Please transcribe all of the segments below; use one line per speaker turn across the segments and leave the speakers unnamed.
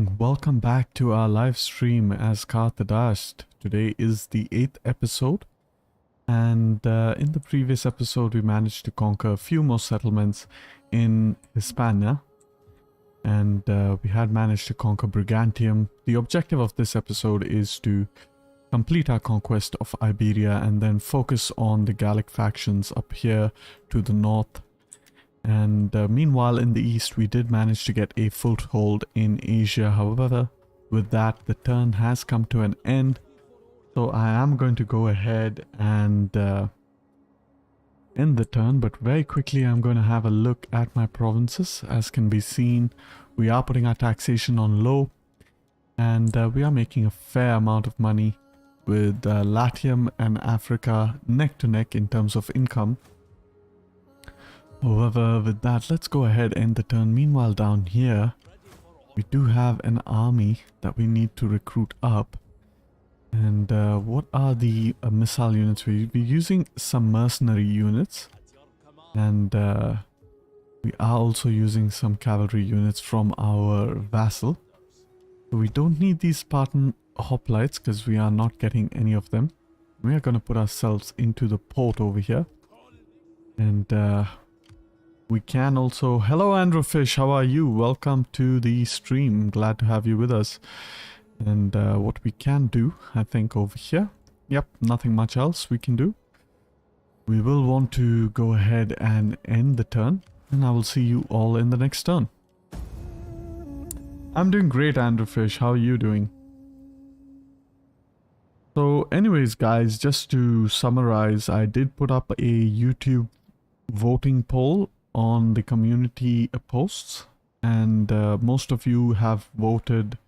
morning, welcome back to our live stream as Qarthadast. Today is the 8th episode, and in the previous episode we managed to conquer a few more settlements in Hispania, and we had managed to conquer Brigantium. The objective of this episode is to complete our conquest of Iberia and then focus on the Gallic factions up here to the north. And meanwhile in the east we did manage to get a foothold in Asia. However, with that the turn has come to an end, so I am going to go ahead and end the turn, but very quickly I'm going to have a look at my provinces. As can be seen, we are putting our taxation on low, and we are making a fair amount of money with Latium and Africa neck to neck in terms of income. However, with that, let's go ahead and end the turn. Meanwhile, down here, we do have an army that we need to recruit up. And what are the missile units? We'll be using some mercenary units. And we are also using some cavalry units from our vassal. So we don't need these Spartan hoplites because we are not getting any of them. We are going to put ourselves into the port over here. And we can also... Hello Andrew Fish, how are you? Welcome to the stream. Glad to have you with us. And what we can do, I think over here, yep, nothing much else we can do. We will want to go ahead and end the turn, and I will see you all in the next turn. I'm doing great, Andrew Fish. How are you doing? So anyways guys, just to summarize, I did put up a YouTube voting poll on the community posts, and most of you have voted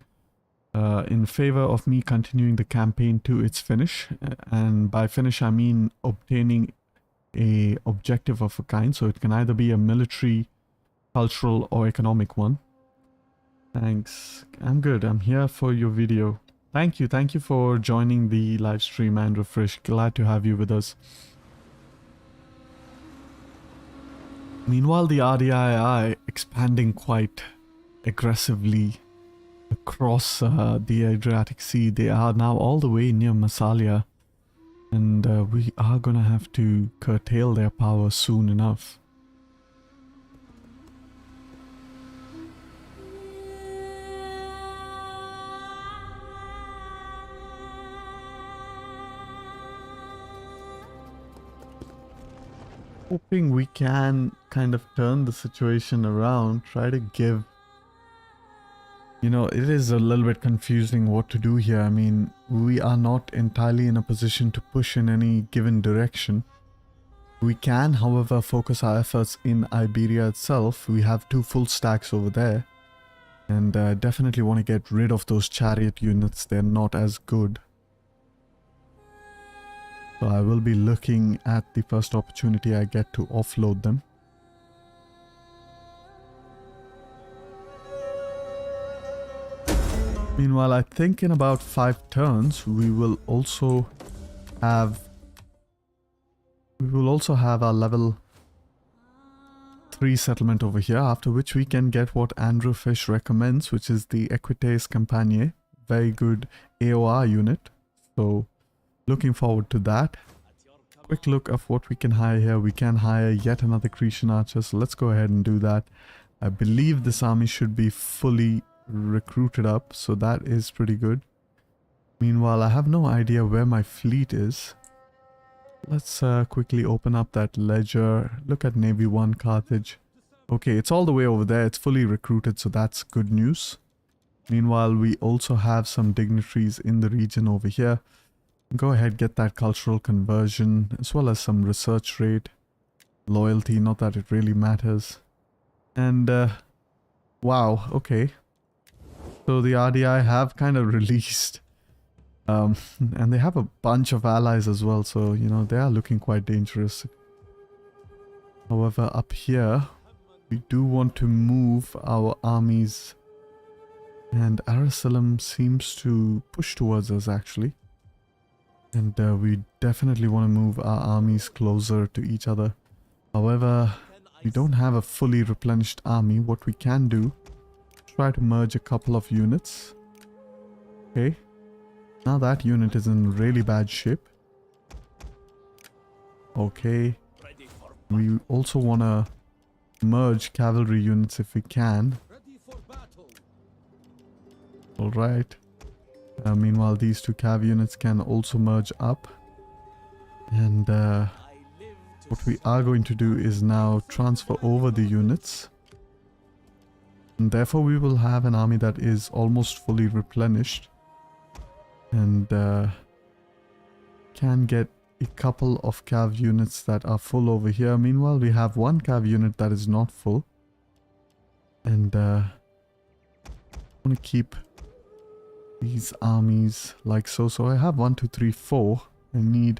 in favor of me continuing the campaign to its finish. And by finish I mean obtaining a objective of a kind, so it can either be a military, cultural or economic one. Thanks. I'm good. I'm here for your video. Thank you for joining the live stream, Andrew Frisch. Glad to have you with us. Meanwhile, the RDII expanding quite aggressively across the Adriatic Sea. They are now all the way near Massalia, and we are gonna have to curtail their power soon enough. Hoping we can kind of turn the situation around, try to give... You know, it is a little bit confusing what to do here. I mean, we are not entirely in a position to push in any given direction. We can, however, focus our efforts in Iberia itself. We have 2 full stacks over there. And definitely want to get rid of those chariot units. They're not as good. So I will be looking at the first opportunity I get to offload them. Meanwhile, I think in about 5 turns we will also have our level 3 settlement over here, after which we can get what Andrew Fish recommends, which is the Equites Campagnae. Very good AOR unit. So looking forward to that. Quick look of what we can hire here. We can hire yet another Cretan archer, so let's go ahead and do that. I believe this army should be fully recruited up, so that is pretty good. Meanwhile, I have no idea where my fleet is. Let's quickly open up that ledger. Look at Navy 1 Carthage. Okay, it's all the way over there. It's fully recruited, so that's good news. Meanwhile, we also have some dignitaries in the region over here. Go ahead, get that cultural conversion, as well as some research rate, loyalty, not that it really matters. And, wow, okay. So the RDI have kind of released, and they have a bunch of allies as well, so, you know, they are looking quite dangerous. However, up here, we do want to move our armies, and Arasalam seems to push towards us, actually. And we definitely want to move our armies closer to each other. However, we don't have a fully replenished army. What we can do try to merge a couple of units. Okay. Now that unit is in really bad shape. Okay. We also want to merge cavalry units if we can. Alright. Meanwhile, these two cav units can also merge up. And what we are going to do is now transfer over the units. And therefore, we will have an army that is almost fully replenished. And can get a couple of cav units that are full over here. Meanwhile, we have one cav unit that is not full. And I want to keep these armies like so. So I have 1, 2, 3, 4. I need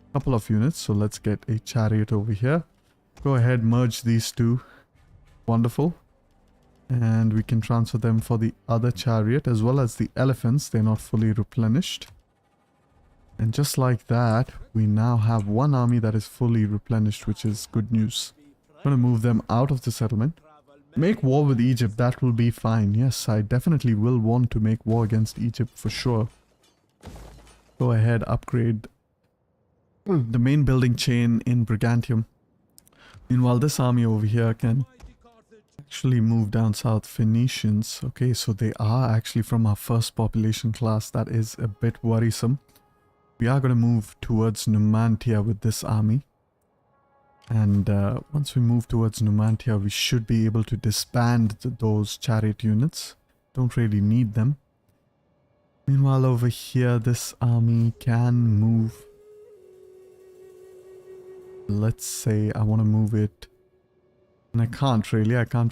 a couple of units. So let's get a chariot over here. Go ahead, merge these two. Wonderful. And we can transfer them for the other chariot as well as the elephants. They're not fully replenished. And just like that, we now have one army that is fully replenished, which is good news. I'm going to move them out of the settlement. Make war with Egypt, that will be fine. Yes, I definitely will want to make war against Egypt for sure. Go ahead, upgrade the main building chain in Brigantium. Meanwhile, this army over here can actually move down south. Phoenicians. Okay, so they are actually from our first population class. That is a bit worrisome. We are going to move towards Numantia with this army. And once we move towards Numantia, we should be able to disband those chariot units. Don't really need them. Meanwhile, over here, this army can move. Let's say I want to move it. And I can't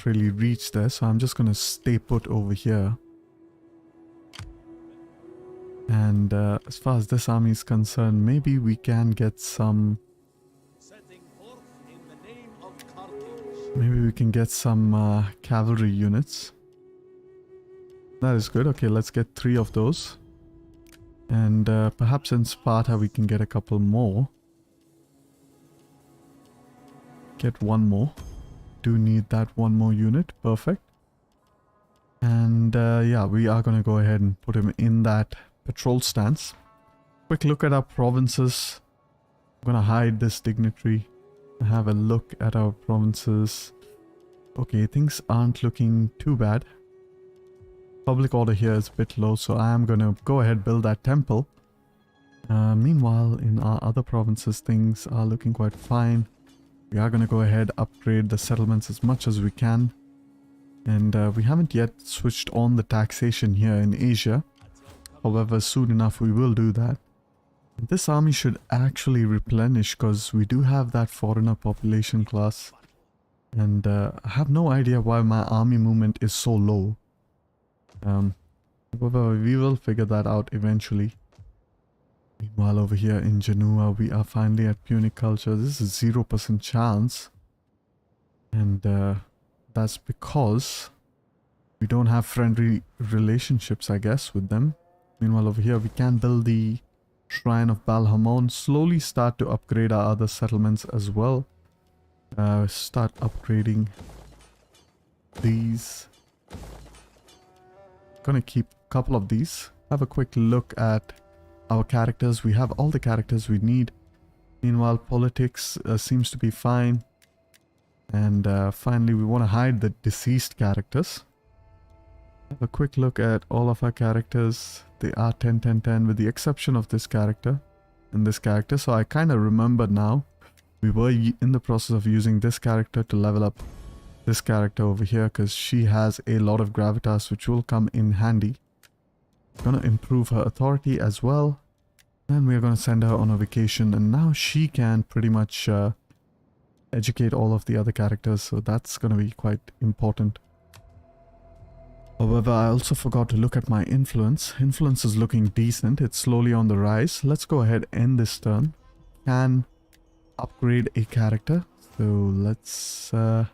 really reach there. So I'm just going to stay put over here. And as far as this army is concerned, maybe we can get some... Maybe we can get some cavalry units. That is good. Okay, let's get 3 of those. And perhaps in Sparta we can get a couple more. Get 1 more. Do need that 1 more unit. Perfect. And yeah, we are going to go ahead and put him in that patrol stance. Quick look at our provinces. I'm going to hide this dignitary. Have a look at our provinces. Okay, things aren't looking too bad. Public order here is a bit low, so I am going to go ahead build that temple. Meanwhile, in our other provinces, things are looking quite fine. We are going to go ahead upgrade the settlements as much as we can. And we haven't yet switched on the taxation here in Asia. However, soon enough we will do that. This army should actually replenish because we do have that foreigner population class. And I have no idea why my army movement is so low. However, we will figure that out eventually. Meanwhile, over here in Genoa, we are finally at Punic culture. This is 0% chance. And that's because we don't have friendly relationships, I guess, with them. Meanwhile, over here, we can build the Shrine of Balhamon, slowly start to upgrade our other settlements as well. Start upgrading these. Gonna keep a couple of these. Have a quick look at our characters. We have all the characters we need. Meanwhile, politics seems to be fine. And finally, we want to hide the deceased characters. Have a quick look at all of our characters. They are 10, 10, 10 with the exception of this character and this character. So I kind of remember now. We were in the process of using this character to level up this character over here because she has a lot of gravitas which will come in handy. Gonna improve her authority as well. And we're gonna send her on a vacation and now she can pretty much educate all of the other characters. So that's gonna be quite important. However, I also forgot to look at my influence. Influence is looking decent. It's slowly on the rise. Let's go ahead and end this turn. Can upgrade a character. So let's go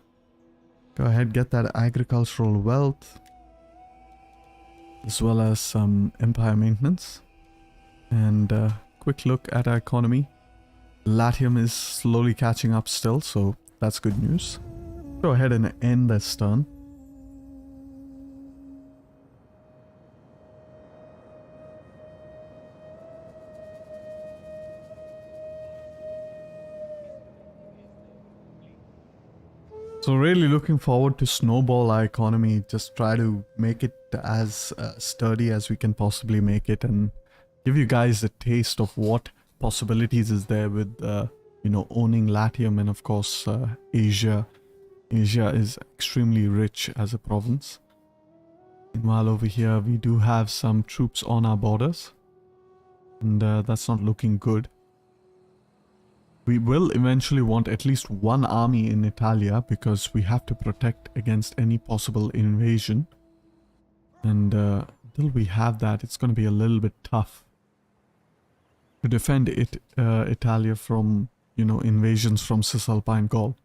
ahead, get that agricultural wealth. As well as some empire maintenance. And quick look at our economy. Latium is slowly catching up still, so that's good news. Go ahead and end this turn. So really looking forward to snowball our economy. Just try to make it as sturdy as we can possibly make it, and give you guys a taste of what possibilities is there with, you know, owning Latium, and of course Asia. Asia is extremely rich as a province. Meanwhile, over here we do have some troops on our borders, and that's not looking good. We will eventually want at least one army in Italia because we have to protect against any possible invasion. And until we have that, it's going to be a little bit tough to defend Italia from, you know, invasions from Cisalpine Gaul.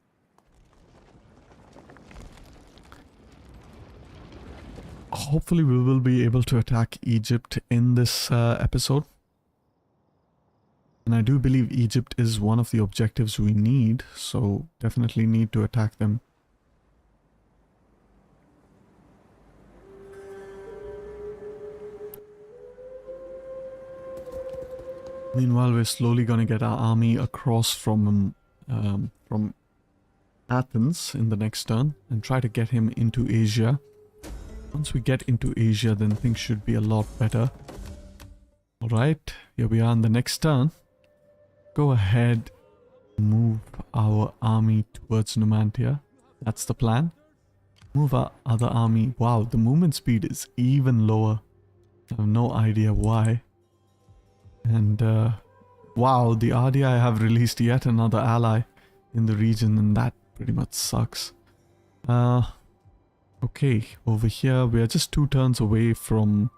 Hopefully we will be able to attack Egypt in this episode. And I do believe Egypt is one of the objectives we need, so definitely need to attack them. Meanwhile, we're slowly going to get our army across from Athens in the next turn and try to get him into Asia. Once we get into Asia, then things should be a lot better. Alright, here we are in the next turn. Go ahead, move our army towards Numantia. That's the plan. Move our other army. Wow, the movement speed is even lower. I have no idea why. And wow, the RDI have released yet another ally in the region, and that pretty much sucks. Okay, over here we are just 2 turns away from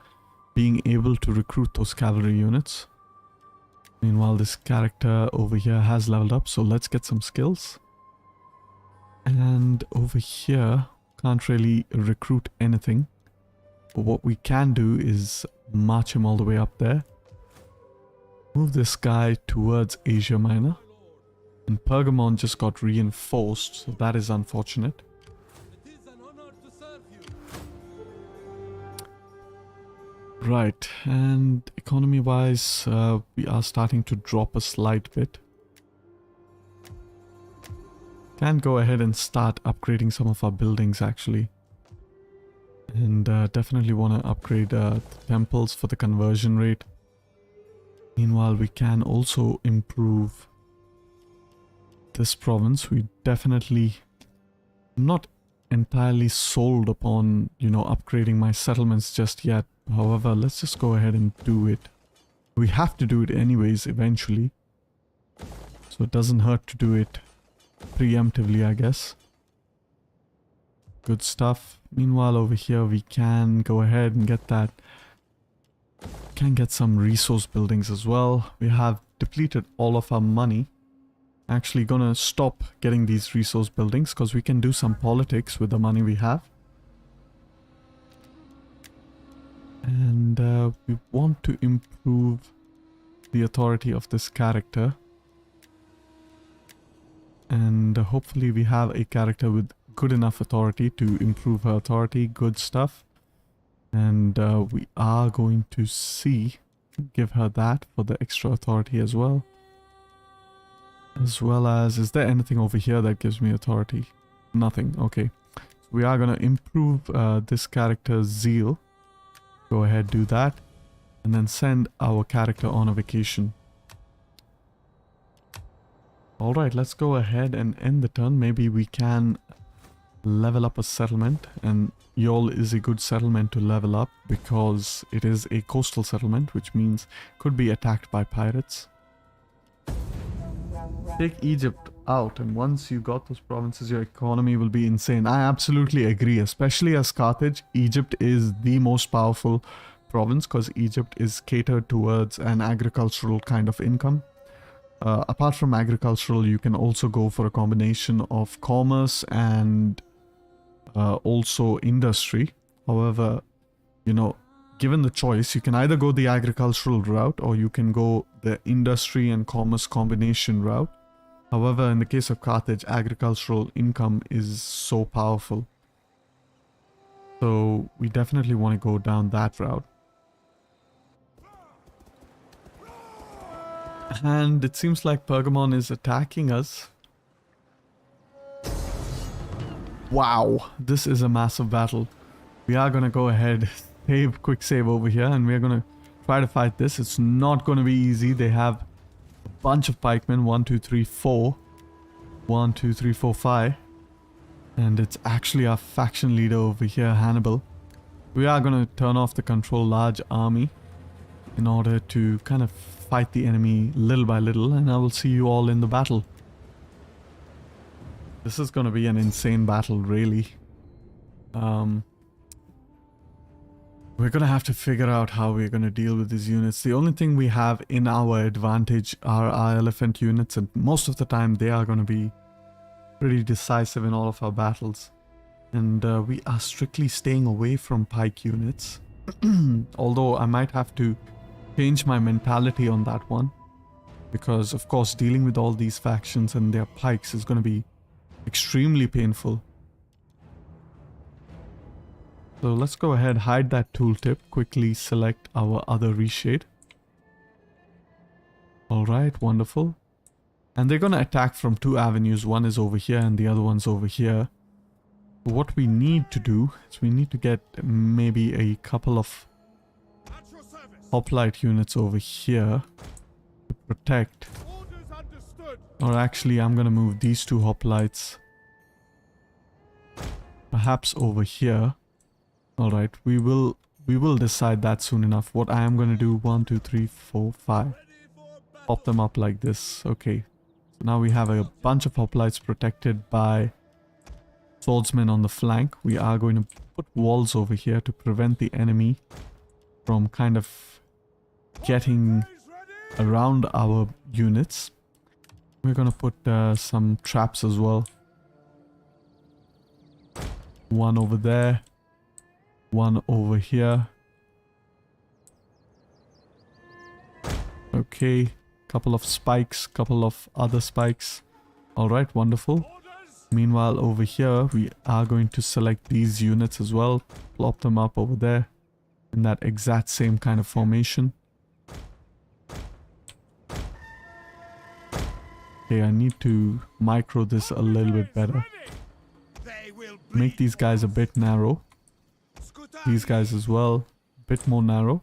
being able to recruit those cavalry units. Meanwhile, this character over here has leveled up, so let's get some skills. And over here, can't really recruit anything. But what we can do is march him all the way up there. Move this guy towards Asia Minor. And Pergamon just got reinforced, so that is unfortunate. Right, and economy-wise, we are starting to drop a slight bit. Can go ahead and start upgrading some of our buildings, actually. And definitely want to upgrade the temples for the conversion rate. Meanwhile, we can also improve this province. We definitely... I'm not entirely sold upon, you know, upgrading my settlements just yet. However, let's just go ahead and do it. We have to do it anyways eventually. So it doesn't hurt to do it preemptively, I guess. Good stuff. Meanwhile, over here we can go ahead and get that. Can get some resource buildings as well. We have depleted all of our money. Actually gonna stop getting these resource buildings because we can do some politics with the money we have. And we want to improve the authority of this character. And hopefully we have a character with good enough authority to improve her authority. Good stuff. And we are going to give her that for the extra authority as well. As well as, is there anything over here that gives me authority? Nothing. Okay. So we are going to improve this character's zeal. Go ahead, do that. And then send our character on a vacation. Alright, let's go ahead and end the turn. Maybe we can level up a settlement. And Yol is a good settlement to level up because it is a coastal settlement, which means could be attacked by pirates. Take Egypt out, and once you got those provinces, your economy will be insane. I absolutely agree, especially as Carthage. Egypt is the most powerful province because Egypt is catered towards an agricultural kind of income. Apart from agricultural, you can also go for a combination of commerce and also industry. However, you know, given the choice, you can either go the agricultural route or you can go the industry and commerce combination route. However, in the case of Carthage, agricultural income is so powerful. So we definitely want to go down that route. And it seems like Pergamon is attacking us. Wow, this is a massive battle. We are gonna go ahead, quick save over here, and we're gonna try to fight this. It's not gonna be easy. They have a bunch of pikemen. 1, 2, 3, 4. 1, 2, 3, 4, 5. And it's actually our faction leader over here, Hannibal. We are gonna turn off the control large army in order to kind of fight the enemy little by little, and I will see you all in the battle. This is gonna be an insane battle, really. We're gonna have to figure out how we're gonna deal with these units. The only thing we have in our advantage are our elephant units, and most of the time they are gonna be pretty decisive in all of our battles. And we are strictly staying away from pike units. Although I might have to change my mentality on that one. Because of course dealing with all these factions and their pikes is gonna be extremely painful. So let's go ahead, hide that tooltip, quickly select our other reshade. Alright, wonderful. And they're gonna attack from two avenues. One is over here and the other one's over here. What we need to do is we need to get maybe a couple of hoplite units over here to protect. Or actually I'm gonna move these two hoplites perhaps over here. Alright, we will decide that soon enough. What I am going to do, 1, 2, 3, 4, 5. Pop them up like this. Okay. So now we have a bunch of hoplites protected by swordsmen on the flank. We are going to put walls over here to prevent the enemy from kind of getting around our units. We're going to put some traps as well. One over there. One over here. Okay, couple of spikes, couple of other spikes. Alright, wonderful. Meanwhile, over here, we are going to select these units as well. Plop them up over there in that exact same kind of formation. Okay, I need to micro this a little bit better. Make these guys a bit narrow. These guys as well, bit more narrow.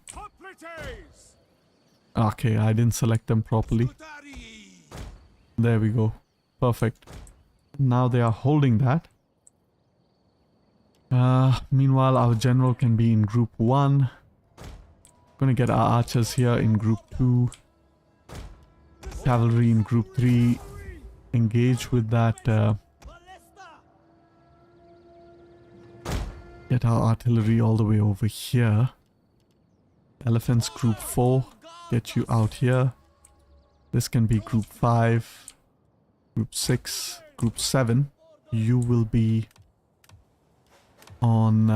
Okay, I didn't select them properly. There we go. Perfect. Now they are holding that. Meanwhile, our general can be in group 1. Gonna get our archers here in group 2. Cavalry in group 3. Engage with that... Get our artillery all the way over here. Elephants group 4. Get you out here. This can be group 5. Group 6. Group 7. You will be on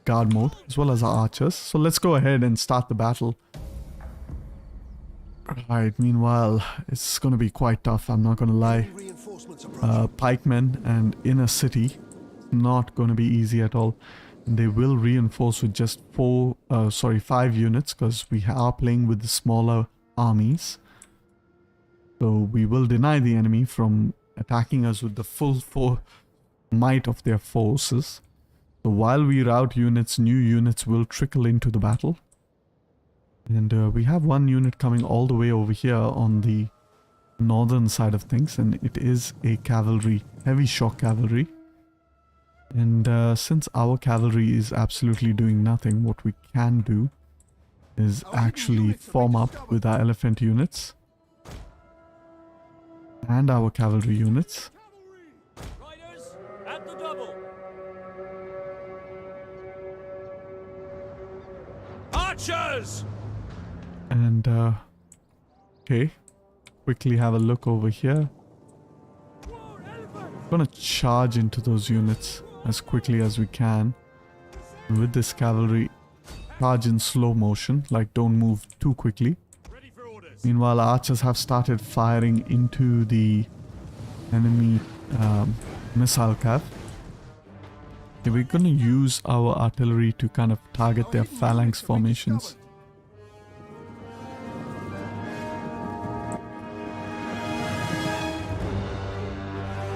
guard mode as well as our archers. So let's go ahead and start the battle. Alright, meanwhile, it's going to be quite tough, I'm not going to lie. Pikemen and in a city. Not going to be easy at all. And they will reinforce with just 5 units because we are playing with the smaller armies. So we will deny the enemy from attacking us with the full might of their forces. So while we route units, new units will trickle into the battle. And we have one unit coming all the way over here on the northern side of things, and it is a cavalry, heavy shock cavalry. And since our cavalry is absolutely doing nothing, what we can do is actually form up with our elephant units and our cavalry units.
Riders at the double. Archers!
And okay, quickly have a look over here. I'm gonna charge into those units as quickly as we can. And with this cavalry, charge in slow motion, like don't move too quickly. Meanwhile, archers have started firing into the enemy missile cav. Okay, we're gonna use our artillery to kind of target their phalanx formations.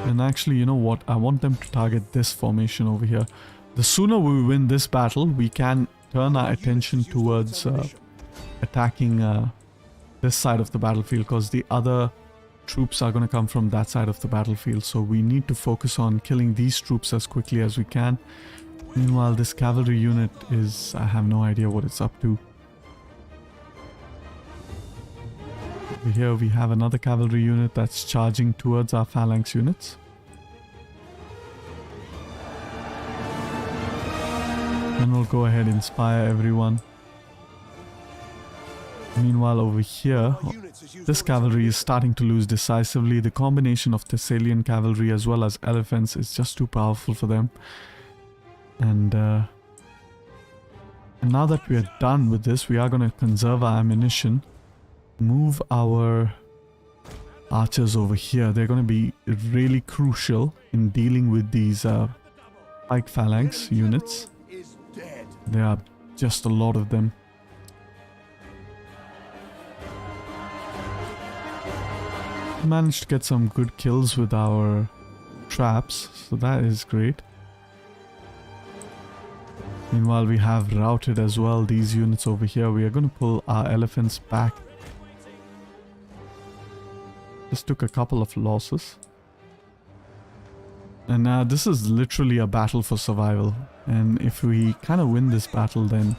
And actually, you know what? I want them to target this formation over here. The sooner we win this battle, we can turn our attention towards attacking this side of the battlefield, because the other troops are going to come from that side of the battlefield. So we need to focus on killing these troops as quickly as we can. Meanwhile, this cavalry unit is... I have no idea what it's up to. Over here we have another cavalry unit that's charging towards our phalanx units. And we'll go ahead and inspire everyone. Meanwhile, over here, this cavalry is starting to lose decisively. The combination of Thessalian cavalry as well as elephants is just too powerful for them. And now that we are done with this, we are going to conserve our ammunition. Move our archers over here. They're going to be really crucial in dealing with these pike phalanx units. There are just a lot of them. Managed to get some good kills with our traps, so that is great. Meanwhile, we have routed as well these units over here. We are going to pull our elephants back. Just took a couple of losses. And this is literally a battle for survival. And if we kind of win this battle, then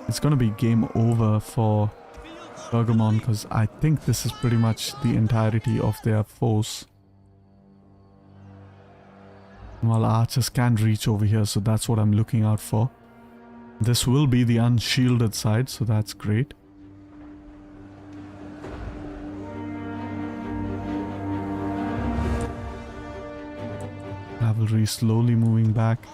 it's going to be game over for Pergamon, because I think this is pretty much the entirety of their force. While archers can reach over here, so that's what I'm looking out for. This will be the unshielded side, so that's great. Cavalry slowly moving back.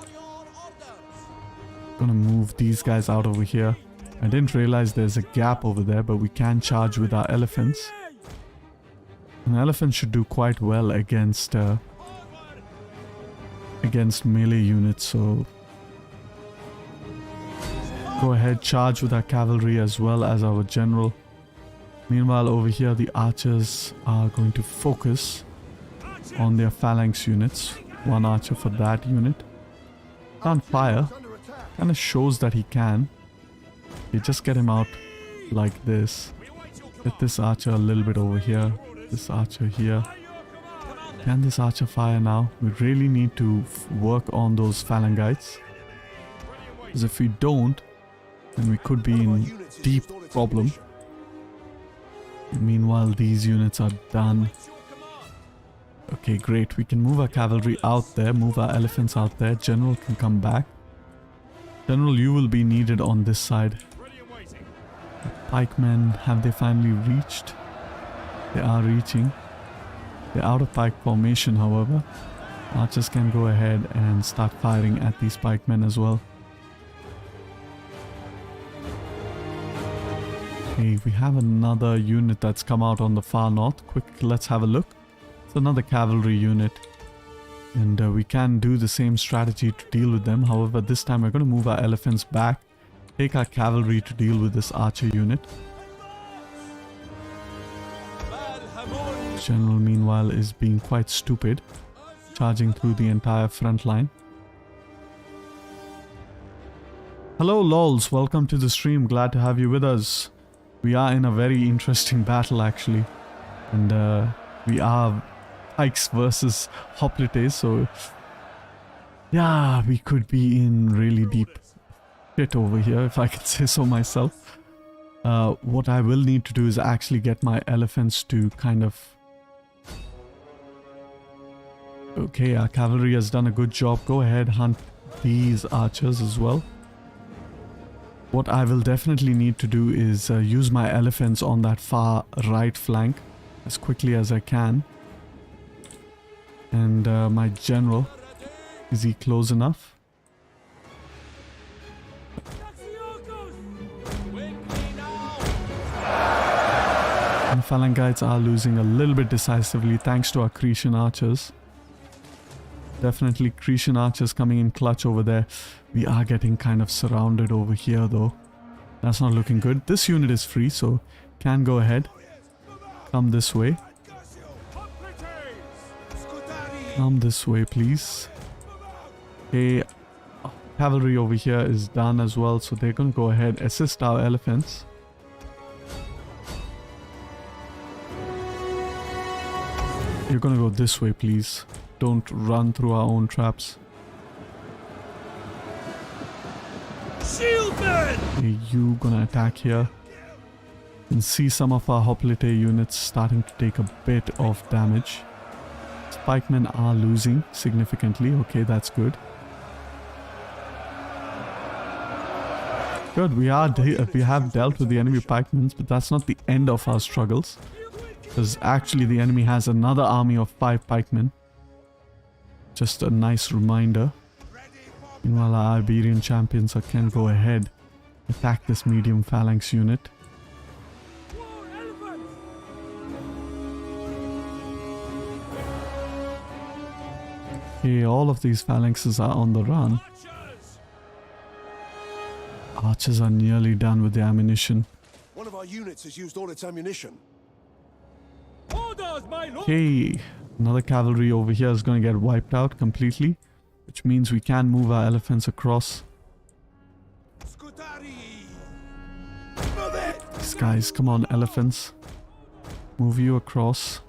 Gonna move these guys out over here. I didn't realize there's a gap over there, but we can charge with our elephants. An elephant should do quite well against melee units, so go ahead, charge with our cavalry as well as our general. Meanwhile, over here the archers are going to focus on their phalanx units. One archer for that unit. Can't fire. Kinda shows that he can. You just get him out like this. Get this archer a little bit over here. This archer here. Can this archer fire now? We really need to work on those phalangites. Because if we don't, then we could be in deep problem. Meanwhile, these units are done. Okay, great. We can move our cavalry out there, move our elephants out there. General can come back. General, you will be needed on this side. The pikemen, have they finally reached? They are reaching. They're out of pike formation, however. Archers can go ahead and start firing at these pikemen as well. Okay, we have another unit that's come out on the far north. Quick, let's have a look. It's another cavalry unit. And we can do the same strategy to deal with them. However, this time we're going to move our elephants back. Take our cavalry to deal with this archer unit. General, meanwhile, is being quite stupid. Charging through the entire front line. Hello lols, welcome to the stream. Glad to have you with us. We are in a very interesting battle actually. And we are pikes versus hoplites, so yeah, we could be in really deep shit over here, if I can say so myself. What I will need to do is actually get my elephants to kind of... Okay, our cavalry has done a good job. Go ahead, hunt these archers as well. What I will definitely need to do is use my elephants on that far right flank as quickly as I can. And my general, is he close enough? And the phalangites are losing a little bit decisively thanks to our Cretan archers. Definitely Cretan archers coming in clutch over there. We are getting kind of surrounded over here though. That's not looking good. This unit is free, so can go ahead. Come this way. Come this way, please. Okay, cavalry over here is done as well, so they're gonna go ahead, assist our elephants. You're gonna go this way, please. Don't run through our own traps.
Shieldmen!
Okay, you gonna attack here. And see some of our hoplite units starting to take a bit of damage. Spikemen are losing significantly. Okay, that's good. Good, we have dealt with the enemy pikemen, but that's not the end of our struggles. Because actually the enemy has another army of 5 pikemen. Just a nice reminder. Meanwhile, our Iberian champions can go ahead, attack this medium phalanx unit. Okay, all of these phalanxes are on the run. Archers are nearly done with the ammunition.
One of our units has used all its ammunition.
Orders, my lord!
Okay, another cavalry over here is going to get wiped out completely, which means we can move our elephants across. These guys, come on, elephants. Move you across.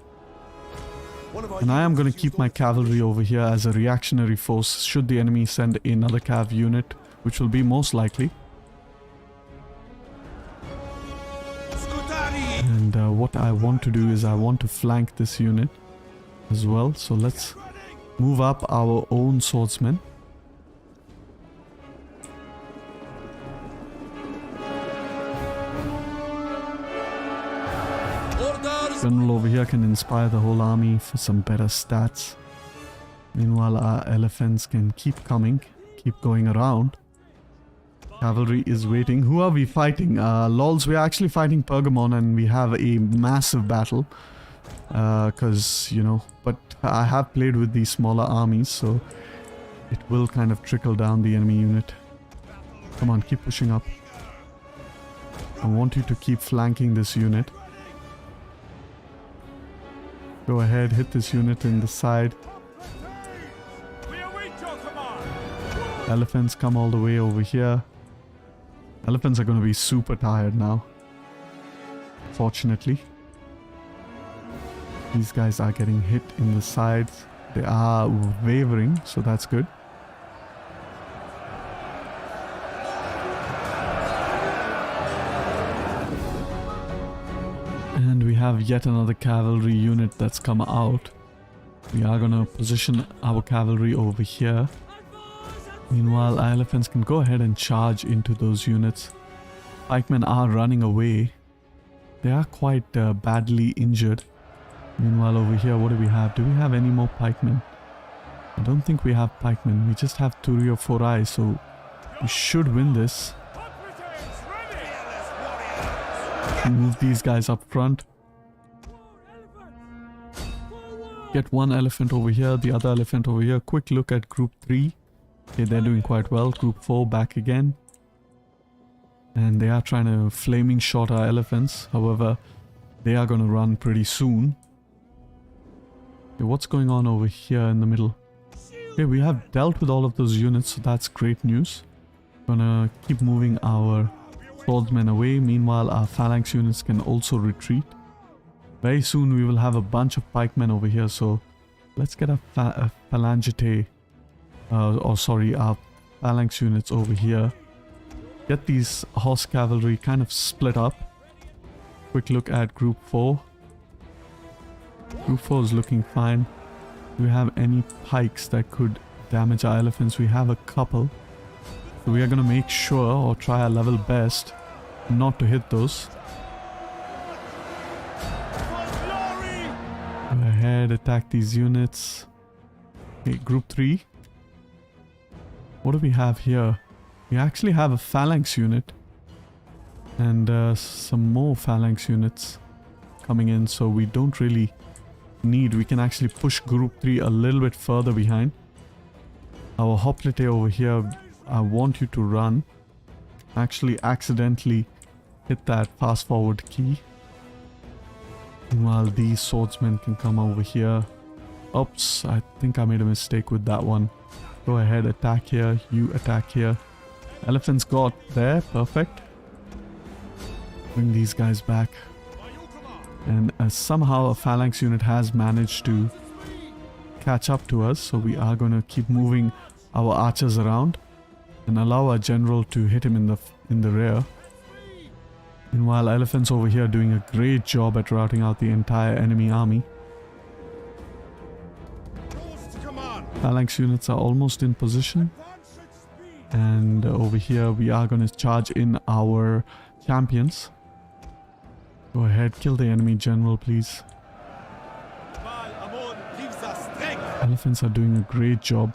And I am going to keep my cavalry over here as a reactionary force should the enemy send another cav unit, which will be most likely. And what I want to do is I want to flank this unit as well. So let's move up our own swordsmen. General over here can inspire the whole army for some better stats. Meanwhile, our elephants can keep coming, keep going around. Cavalry is waiting. Who are we fighting? Lols, we're actually fighting Pergamon and we have a massive battle. Because, you know, but I have played with these smaller armies, so it will kind of trickle down the enemy unit. Come on, keep pushing up. I want you to keep flanking this unit. Go ahead, hit this unit in the side.
We await your command!
Elephants come all the way over here. Elephants are going to be super tired now. Fortunately. These guys are getting hit in the sides. They are wavering, so that's good. And we have yet another cavalry unit that's come out. We are going to position our cavalry over here. Meanwhile, our elephants can go ahead and charge into those units. Pikemen are running away. They are quite badly injured. Meanwhile, over here, what do we have? Do we have any more pikemen? I don't think we have pikemen. We just have 3 or 4 eyes, so we should win this. Move these guys up front. Get one elephant over here, the other elephant over here. Quick look at group 3. Okay, they're doing quite well. Group 4 back again. And they are trying to flaming shot our elephants. However, they are going to run pretty soon. Okay, what's going on over here in the middle? Okay, we have dealt with all of those units, so that's great news. Gonna keep moving our swordsmen away. Meanwhile, our phalanx units can also retreat. Very soon we will have a bunch of pikemen over here, so let's get a phalangite, our phalanx units over here. Get these horse cavalry kind of split up. Quick look at group 4. Group 4 is looking fine. Do we have any pikes that could damage our elephants? We have a couple. So we are going to make sure, or try our level best, not to hit those. Go ahead, attack these units. Okay, group 3. What do we have here? We actually have a phalanx unit. And some more phalanx units coming in, so we don't really need. We can actually push group 3 a little bit further behind. Our hoplite over here, I want you to run. Actually accidentally hit that fast forward key. Meanwhile, these swordsmen can come over here. Oops, I think I made a mistake with that one. Go ahead, attack here. You attack here. Elephants got there. Perfect. Bring these guys back. And somehow a phalanx unit has managed to catch up to us. So we are going to keep moving our archers around and allow our general to hit him in the rear. Meanwhile, elephants over here doing a great job at routing out the entire enemy army. Phalanx units are almost in position. And over here we are going to charge in our champions. Go ahead, kill the enemy general, please. Elephants are doing a great job.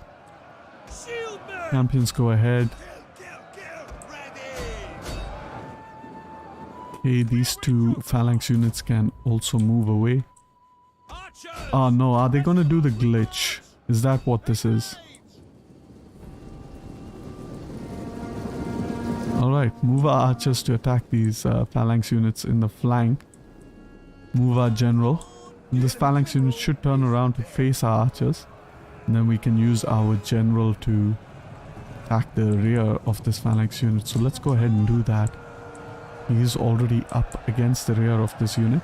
Champions, go ahead. Okay, these two phalanx units can also move away. Oh no, are they going to do the glitch? Is that what this is? Alright, move our archers to attack these phalanx units in the flank. Move our general. And this phalanx unit should turn around to face our archers. And then we can use our general to attack the rear of this phalanx unit. So let's go ahead and do that. He is already up against the rear of this unit.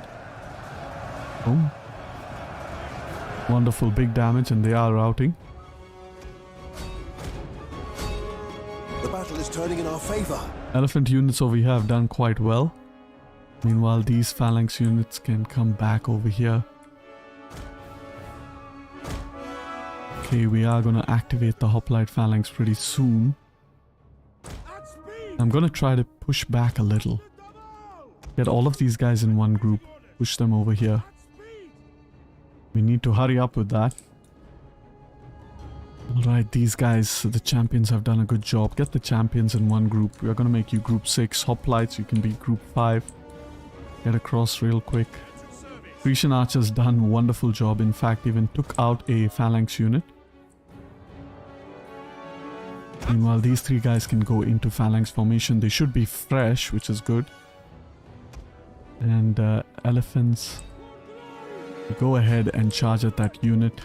Boom. Wonderful, big damage, and they are routing.
The battle is turning in our favor.
Elephant units over here have done quite well. Meanwhile, these phalanx units can come back over here. Okay, we are going to activate the hoplite phalanx pretty soon. I'm going to try to push back a little. Get all of these guys in one group. Push them over here. We need to hurry up with that. Alright, these guys, the champions have done a good job. Get the champions in one group. We are going to make you group 6 hoplites. You can be group 5. Get across real quick. Grecian archers done a wonderful job. In fact, even took out a phalanx unit. Meanwhile, these 3 guys can go into phalanx formation. They should be fresh, which is good. And elephants, go ahead and charge at that unit.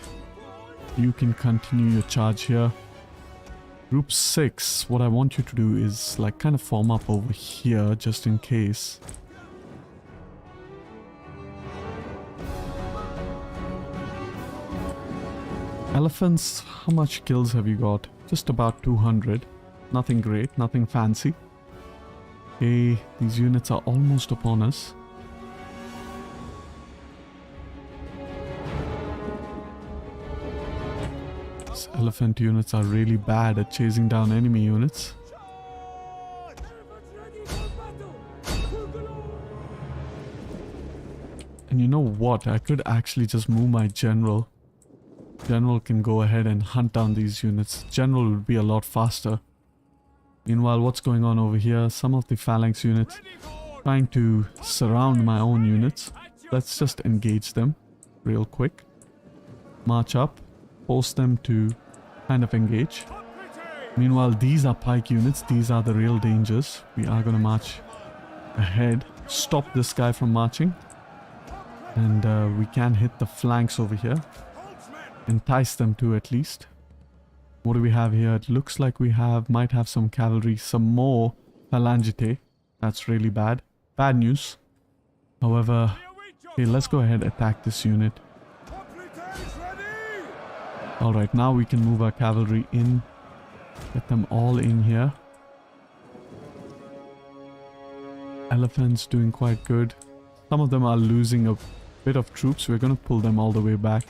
You can continue your charge here. Group 6, what I want you to do is like kind of form up over here just in case. Elephants, how much kills have you got? Just about 200. Nothing great, nothing fancy. Okay, these units are almost upon us. These elephant units are really bad at chasing down enemy units. And you know what? I could actually just move my general. General can go ahead and hunt down these units. General would be a lot faster. Meanwhile, what's going on over here? Some of the phalanx units trying to surround my own units. Let's just engage them real quick. March up. Force them to kind of engage. Meanwhile, these are pike units. These are the real dangers. We are going to march ahead. Stop this guy from marching. And we can hit the flanks over here. Entice them to at least. What do we have here? It looks like we might have some cavalry, some more phalangite. That's really bad. Bad news. However, okay, let's go ahead and attack this unit. Alright, now we can move our cavalry in. Get them all in here. Elephants doing quite good. Some of them are losing a bit of troops. We're going to pull them all the way back.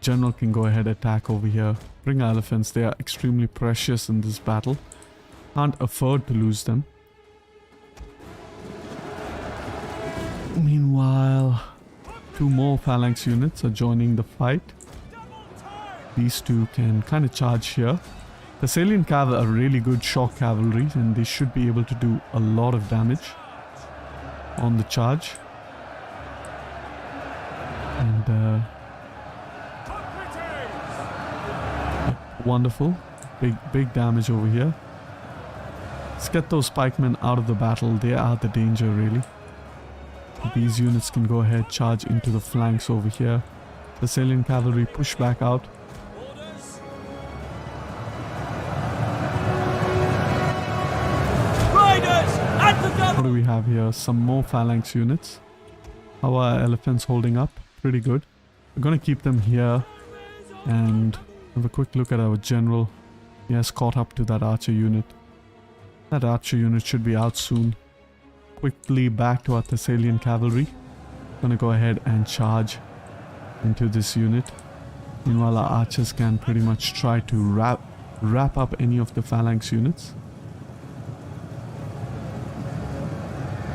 General can go ahead attack over here. Bring our elephants. They are extremely precious in this battle. Can't afford to lose them. Meanwhile, 2 more phalanx units are joining the fight. These 2 can kind of charge here. The Thessalian cavalry are really good shock cavalry and they should be able to do a lot of damage on the charge. And wonderful. Big damage over here. Let's get those pikemen out of the battle. They are the danger really. These units can go ahead, charge into the flanks over here. Thessalian cavalry push back out.
Orders. Riders at the gun.
What do we have here? Some more phalanx units. How are our elephants holding up? Pretty good. We're going to keep them here and have a quick look at our general. He has caught up to that archer unit. That archer unit should be out soon. Quickly back to our Thessalian cavalry. Gonna go ahead and charge into this unit. Meanwhile, our archers can pretty much try to wrap up any of the phalanx units.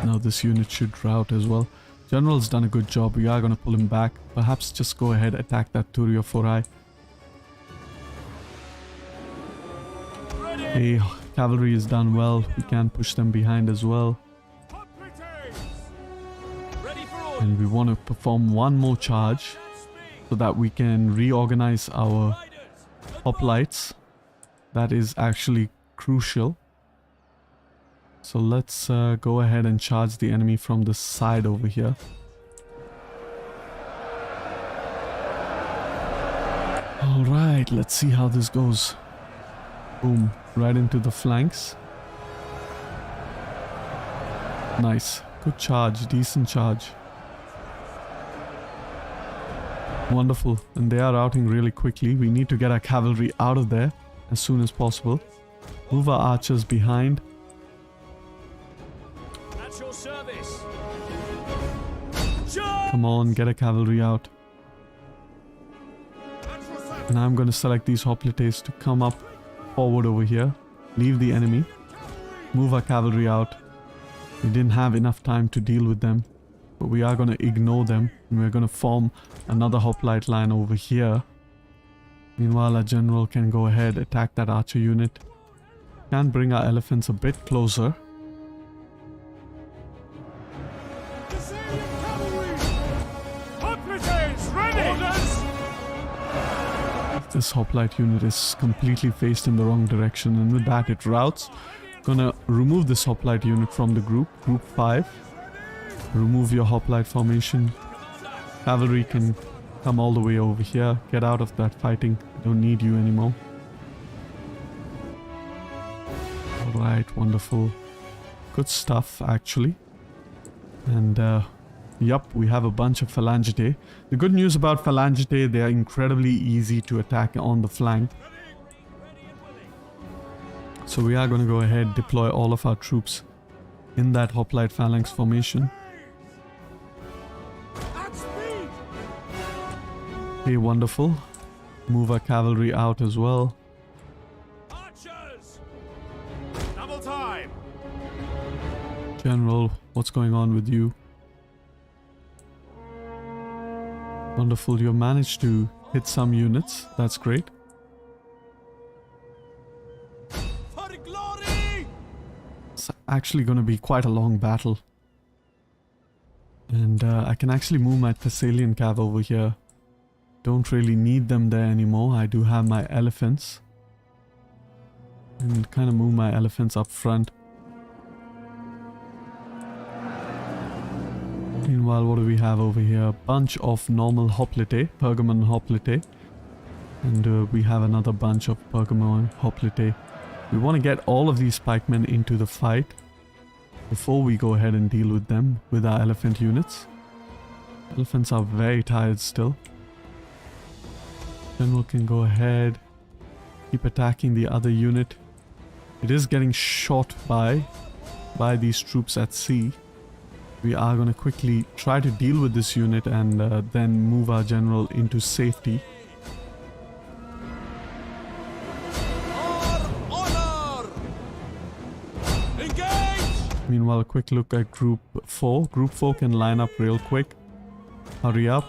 Now this unit should rout as well. General's done a good job. We are going to pull him back. Perhaps just go ahead, attack that Turio Forai. Hey, cavalry is done well. We can push them behind as well. And we want to perform one more charge so that we can reorganize our hoplites. That is actually crucial. So let's go ahead and charge the enemy from the side over here. Alright, let's see how this goes. Boom, right into the flanks. Nice, good charge, decent charge. Wonderful, and they are routing really quickly. We need to get our cavalry out of there as soon as possible. Move our archers behind. Come on, get a cavalry out. And I'm going to select these hoplites to come up forward over here. Leave the enemy. Move our cavalry out. We didn't have enough time to deal with them. But we are going to ignore them. And we're going to form another hoplite line over here. Meanwhile, our general can go ahead, attack that archer unit. Can bring our elephants a bit closer. This hoplite unit is completely faced in the wrong direction, and with that it routes. Gonna remove this hoplite unit from the group. Group 5. Remove your hoplite formation. Cavalry can come all the way over here. Get out of that fighting. Don't need you anymore. Alright, wonderful. Good stuff actually. And yup, we have a bunch of Phalangitae. The good news about Phalangitae, they are incredibly easy to attack on the flank. So we are going to go ahead, deploy all of our troops in that hoplite phalanx formation. Okay, wonderful. Move our cavalry out as well.
Archers! Double time!
General, what's going on with you? Wonderful, you managed to hit some units. That's great.
For glory!
It's actually going to be quite a long battle. And I can actually move my Thessalian cav over here. Don't really need them there anymore. I do have my elephants. And kind of move my elephants up front. Meanwhile, what do we have over here? A bunch of normal hoplite, Pergamon hoplite. And we have another bunch of Pergamon hoplite. We want to get all of these pikemen into the fight before we go ahead and deal with them with our elephant units. Elephants are very tired still. General can go ahead, keep attacking the other unit. It is getting shot by these troops at sea. We are going to quickly try to deal with this unit and then move our general into safety.
Honor! Engage!
Meanwhile, a quick look at Group 4. Group 4 can line up real quick. Hurry up.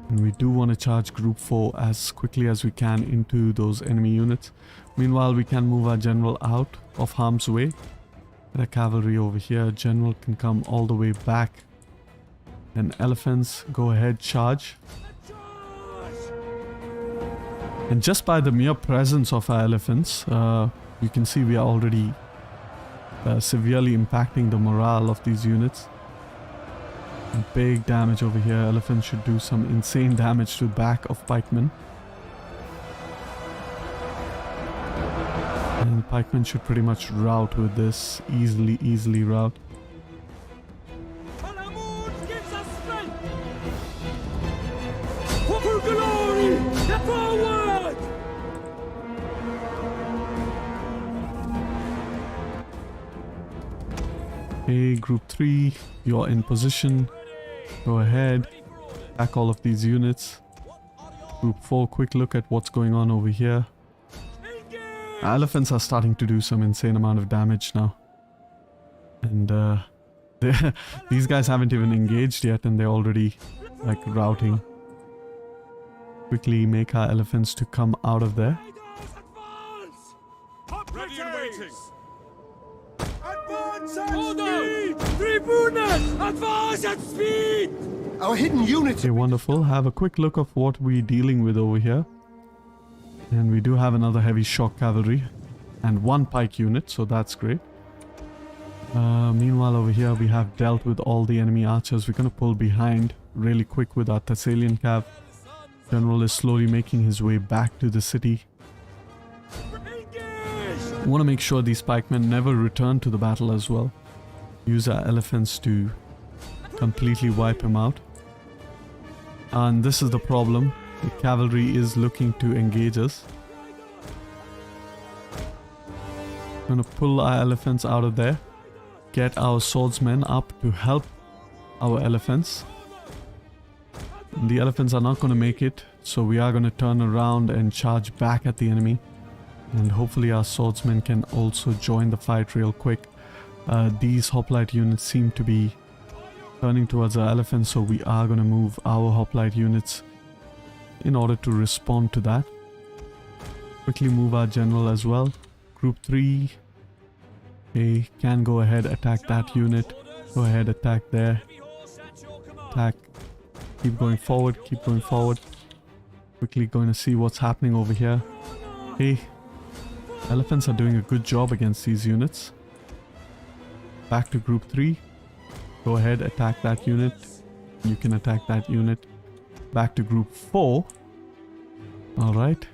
And we do want to charge Group 4 as quickly as we can into those enemy units. Meanwhile, we can move our general out of harm's way. Get a cavalry over here. General can come all the way back. And elephants, go ahead, charge. And just by the mere presence of our elephants, you can see we are already severely impacting the morale of these units. Big damage over here. Elephants should do some insane damage to the back of pikemen. And pikemen should pretty much rout with this. Easily rout.
Pergamon gives us strength! For glory! Forward!
Okay, group 3, you're in position. Go ahead. Attack all of these units. Group 4, quick look at what's going on over here. Elephants are starting to do some insane amount of damage now. And these guys haven't even engaged yet and they're already like routing. Quickly make our elephants to come out of there.
Ready and waiting!
Advance at
Order! Tribunes! Advance at speed!
Our hidden unit.
Okay, wonderful. Have a quick look of what we're dealing with over here. And we do have another heavy shock cavalry and 1 pike unit, so that's great. Meanwhile over here we have dealt with all the enemy archers. We're going to pull behind really quick with our Thessalian cav. General is slowly making his way back to the city.
Engage!
We want to make sure these pikemen never return to the battle as well. Use our elephants to completely wipe him out. And this is the problem. The cavalry is looking to engage us. We're going to pull our elephants out of there. Get our swordsmen up to help our elephants. The elephants are not going to make it, so we are going to turn around and charge back at the enemy. And hopefully our swordsmen can also join the fight real quick. These hoplite units seem to be turning towards our elephants, so we are going to move our hoplite units in order to respond to that. Quickly move our general as well. Group 3. Okay, can go ahead, attack that unit. Go ahead, attack there. Attack. Keep going forward, keep going forward. Quickly going to see what's happening over here. Hey, elephants are doing a good job against these units. Back to group 3. Go ahead, attack that unit. You can attack that unit. Back to group 4. Alright.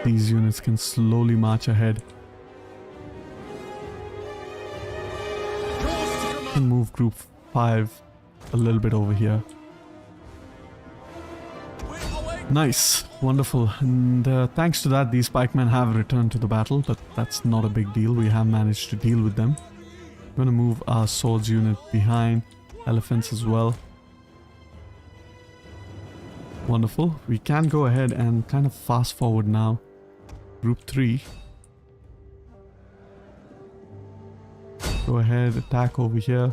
These units can slowly march ahead. And move group 5 a little bit over here. Nice, wonderful. And thanks to that, these pikemen have returned to the battle, but that's not a big deal. We have managed to deal with them. We're gonna move our swords unit behind. Elephants as well. Wonderful. We can go ahead and kind of fast forward now. Group 3. Go ahead, attack over here.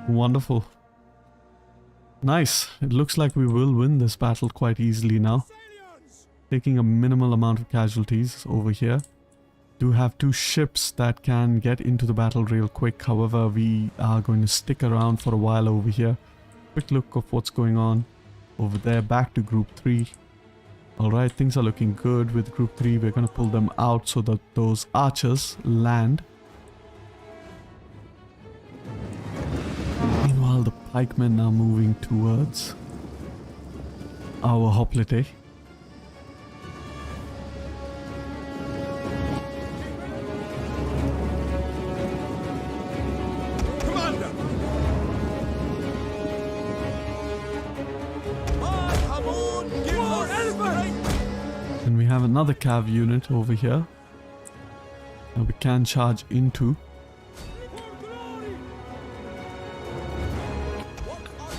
Wonderful. Nice. It looks like we will win this battle quite easily now. Taking a minimal amount of casualties over here. Do have 2 ships that can get into the battle real quick. However, we are going to stick around for a while over here. Quick look of what's going on over there. Back to group 3. Alright, things are looking good with group 3. We're going to pull them out so that those archers land. Meanwhile, the pikemen are moving towards our hoplite.
Commander! Pergamon gives us strength!
And we have another cav unit over here that we can charge into.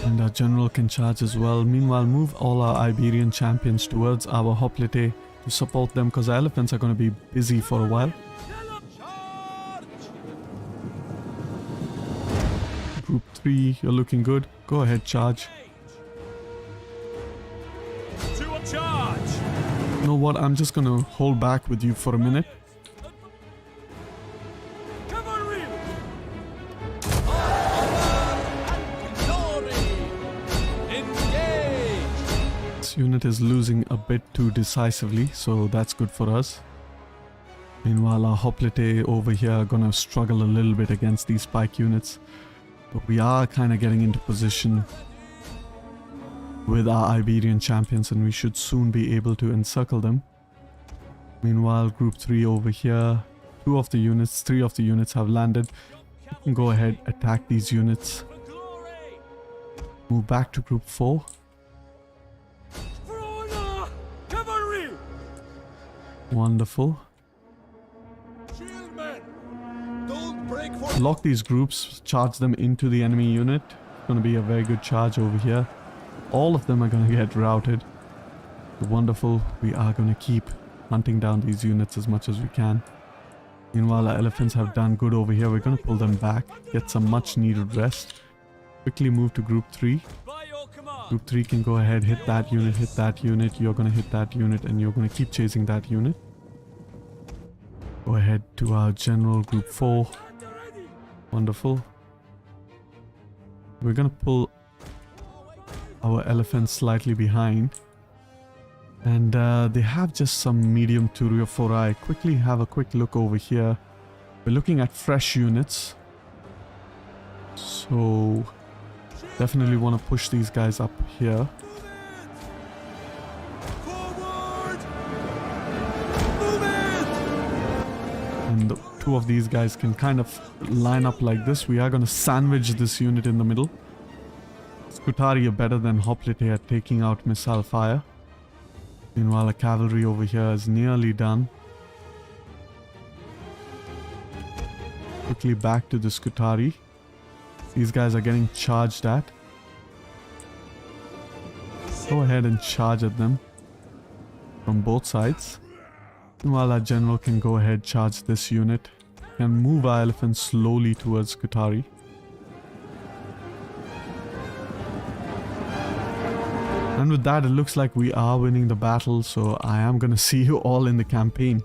And our general can charge as well. Meanwhile, move all our Iberian champions towards our hoplite to support them, because our elephants are going to be busy for a while. Group 3, you're looking good. Go ahead, charge.
To a charge!
You know what? I'm just going to hold back with you for a minute.
Cavalry! Honor and glory! Engage!
This unit is losing a bit too decisively, so that's good for us. Meanwhile, our hoplite over here are gonna struggle a little bit against these spike units. But we are kind of getting into position with our Iberian champions, and we should soon be able to encircle them. Meanwhile, Group 3 over here, 3 of the units have landed. You can go ahead, attack these units.
For glory!
Move back to Group 4.
For honor! Cavalry!
Wonderful.
Shield men!
Don't break for...
Lock these groups, charge them into the enemy unit. It's going to be a very good charge over here. All of them are going to get routed. Wonderful. We are going to keep hunting down these units as much as we can. Meanwhile, our elephants have done good over here. We're going to pull them back, get some much needed rest. Quickly move to Group 3.
By your command!
Group 3 can go ahead, hit that unit, hit that unit. You're going to hit that unit, and you're going to keep chasing that unit. Go ahead to our general, Group 4. Wonderful. We're going to pull our elephants slightly behind. And they have just some medium Turiaphora. Quickly have a quick look over here. We're looking at fresh units. So definitely want to push these guys up here.
Forward! Move it!
And the 2 of these guys can kind of line up like this. We are going to sandwich this unit in the middle. Scutari are better than Hoplite at taking out missile fire. Meanwhile, the cavalry over here is nearly done. Quickly back to the Scutari. These guys are getting charged at. Go ahead and charge at them from both sides. Meanwhile, our general can go ahead, charge this unit. And move our elephants slowly towards Scutari. And with that, it looks like we are winning the battle, so I am gonna see you all in the campaign.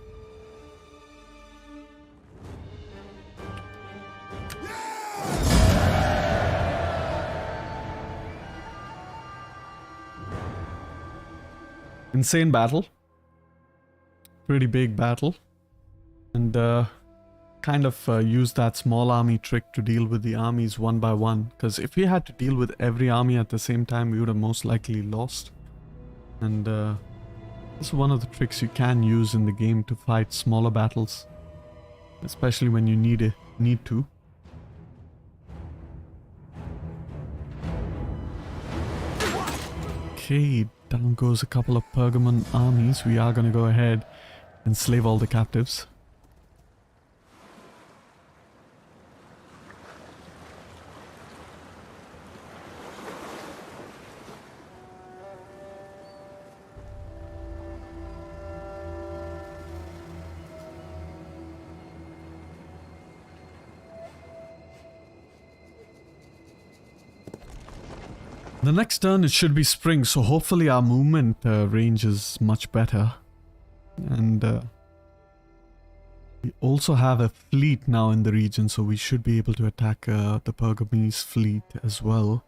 Insane battle. Pretty big battle. And kind of use that small army trick to deal with the armies one by one, because if we had to deal with every army at the same time, we would have most likely lost. And this is one of the tricks you can use in the game to fight smaller battles, especially when you need to. Okay, down goes a couple of Pergamon armies. We are going to go ahead and slave all the captives. The next turn it should be spring, so hopefully our movement range is much better. And we also have a fleet now in the region, so we should be able to attack the Pergamese fleet as well.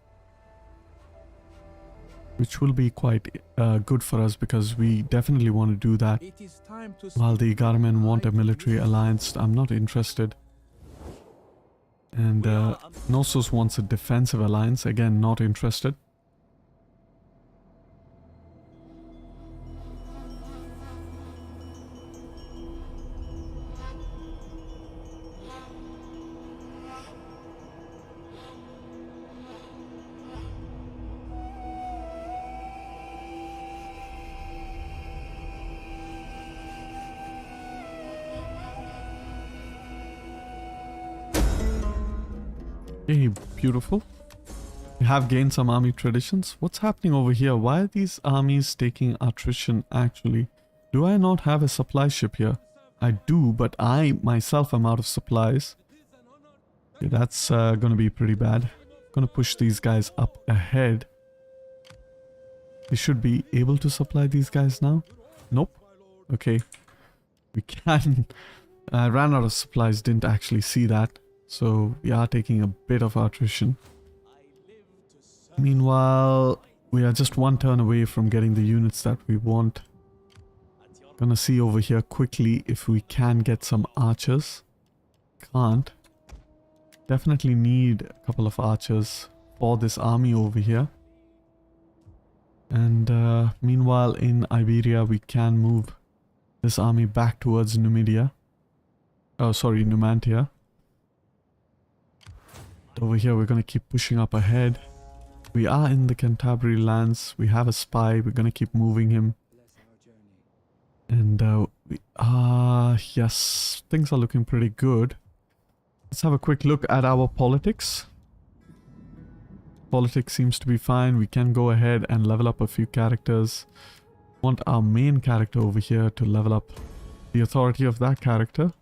Which will be quite good for us, because we definitely want to do that.
It is time to
While the Garmen want a military alliance, I'm not interested. And Knossos wants a defensive alliance, again not interested. Okay, beautiful. We have gained some army traditions. What's happening over here? Why are these armies taking attrition actually? Do I not have a supply ship here? I do, but I myself am out of supplies. Okay, that's gonna be pretty bad. Gonna push these guys up ahead. We should be able to supply these guys now. Nope. Okay. We can. I ran out of supplies, didn't actually see that. So we are taking a bit of attrition. Meanwhile, we are just one turn away from getting the units that we want.
at your
Gonna see over here quickly if we can get some archers. Can't. Definitely need a couple of archers for this army over here. And meanwhile in Iberia we can move this army back towards Numidia. Oh, sorry, Numantia. Over here we're going to keep pushing up ahead. We are in the Cantabria lands. We have a spy. We're going to keep moving him. And yes, things are looking pretty good. Let's have a quick look at our politics. Politics seems to be fine. We can go ahead and level up a few characters. Want our main character over here to level up the authority of that character.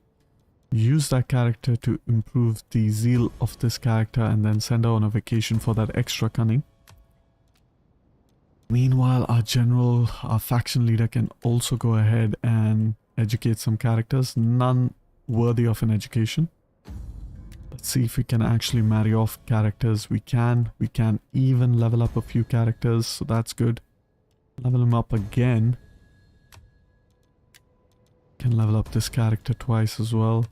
Use that character to improve the zeal of this character and then send her on a vacation for that extra cunning. Meanwhile, our general, our faction leader can also go ahead and educate some characters, none worthy of an education. Let's see if we can actually marry off characters. We can even level up a few characters, so that's good. Level him up again. Can level up this character twice as well.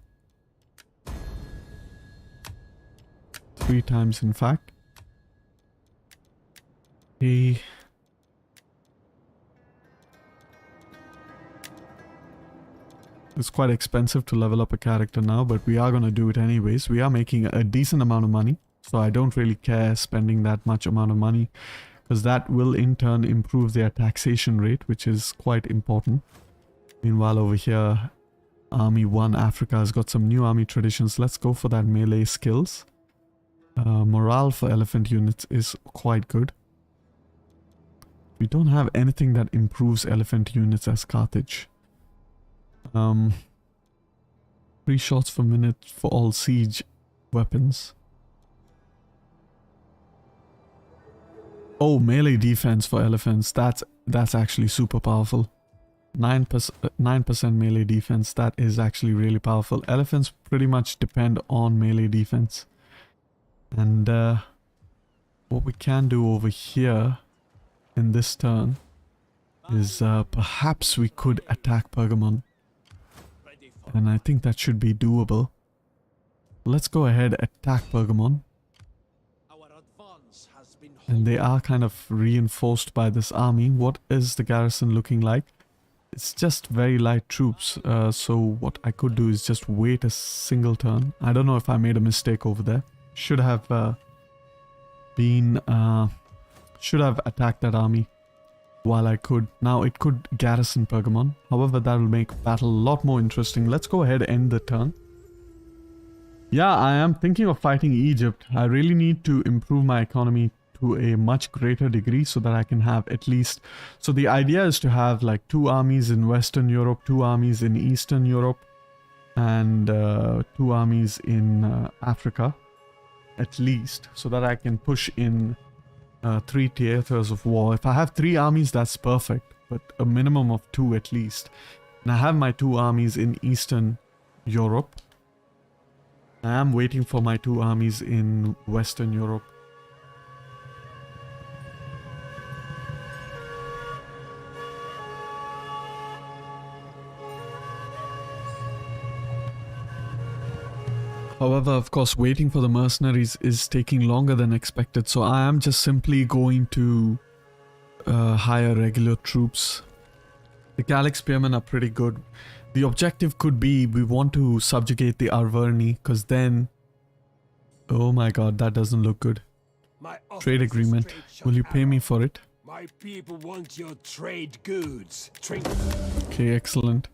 3 times in fact. Okay. It's quite expensive to level up a character now, but we are going to do it anyways. We are making a decent amount of money, so I don't really care spending that much amount of money, because that will in turn improve their taxation rate, which is quite important. Meanwhile over here, Army 1 Africa has got some new army traditions. Let's go for that melee skills. Morale for elephant units is quite good. We don't have anything that improves elephant units as Carthage. 3 shots per minute for all siege weapons. Oh, melee defense for elephants. That's actually super powerful. 9% melee defense. That is actually really powerful. Elephants pretty much depend on melee defense. And what we can do over here in this turn is perhaps we could attack Pergamon. And I think that should be doable. Let's go ahead, attack Pergamon. And they are kind of reinforced by this army. What is the garrison looking like? It's just very light troops. So what I could do is just wait a single turn. I don't know if I made a mistake over there. Should have should have attacked that army while I could. Now it could garrison Pergamon. However, that will make battle a lot more interesting. Let's go ahead and end the turn. Yeah, I am thinking of fighting Egypt. I really need to improve my economy to a much greater degree so that I can have at least... So the idea is to have like 2 armies in Western Europe, 2 armies in Eastern Europe, and 2 armies in Africa. At least, so that I can push in 3 theaters of war. If I have 3 armies, that's perfect, but a minimum of 2 at least. And I have my 2 armies in Eastern Europe. I am waiting for my 2 armies in Western Europe. However, of course, waiting for the mercenaries is taking longer than expected, so I am just simply going to hire regular troops. The Gallic spearmen are pretty good. The objective could be we want to subjugate the Arverni, because then... Oh my god, that doesn't look good. Trade agreement. Will you pay me for it?
My people want your trade goods.
Okay, excellent.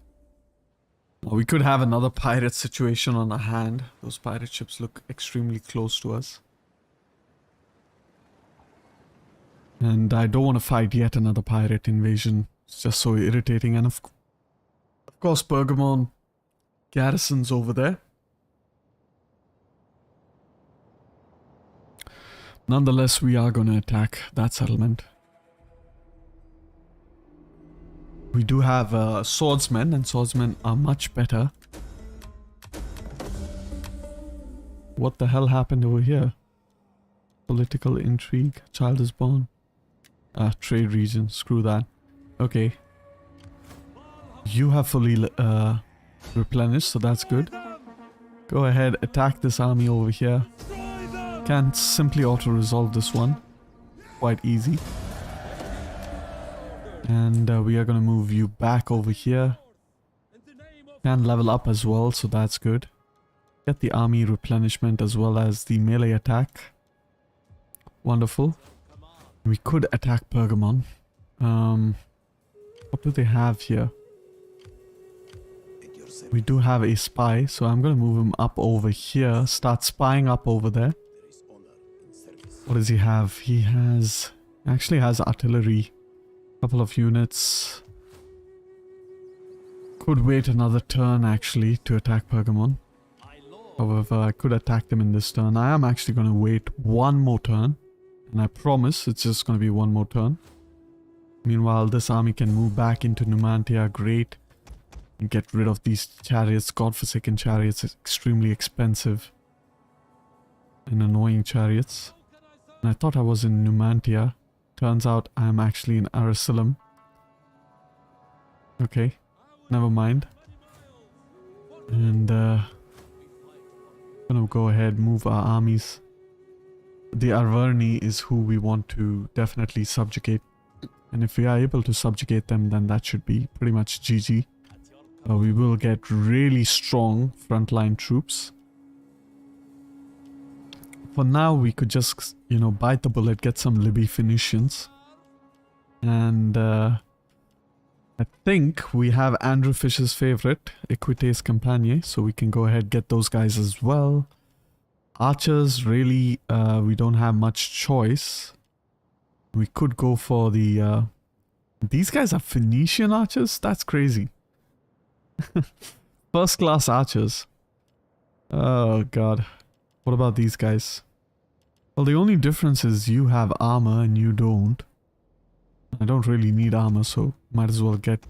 We could have another pirate situation on our hand. Those pirate ships look extremely close to us. And I don't want to fight yet another pirate invasion. It's just so irritating. And of course, Pergamon garrisons over there. Nonetheless, we are going to attack that settlement. We do have swordsmen, and swordsmen are much better. What the hell happened over here? Political intrigue. Child is born. Trade region. Screw that. Okay. You have fully replenished, so that's good. Go ahead, attack this army over here. Can simply auto-resolve this one. Quite easy. And we are going to move you back over here. Can level up as well, so that's good. Get the army replenishment as well as the melee attack. Wonderful. We could attack Pergamon. What do they have here? We do have a spy, so I'm going to move him up over here. Start spying up over there. What does he have? He actually has artillery. Couple of units. Could wait another turn actually to attack Pergamon. However, I could attack them in this turn. I am actually going to wait one more turn. And I promise it's just going to be one more turn. Meanwhile, this army can move back into Numantia. Great. And get rid of these chariots. Godforsaken chariots. It's extremely expensive. And annoying chariots. And I thought I was in Numantia. Turns out I'm actually in Arasilum. Okay. Never mind. And gonna go ahead, move our armies. The Arverni is who we want to definitely subjugate. And if we are able to subjugate them, then that should be pretty much GG. We will get really strong frontline troops. For now, we could just, you know, bite the bullet, get some Libby Phoenicians. And I think we have Andrew Fish's favorite, Equites Campagnae, so we can go ahead get those guys as well. Archers, really, we don't have much choice. We could go for the... these guys are Phoenician archers? That's crazy. First class archers. Oh god. What about these guys? Well, the only difference is you have armor and you don't. I don't really need armor, so might as well get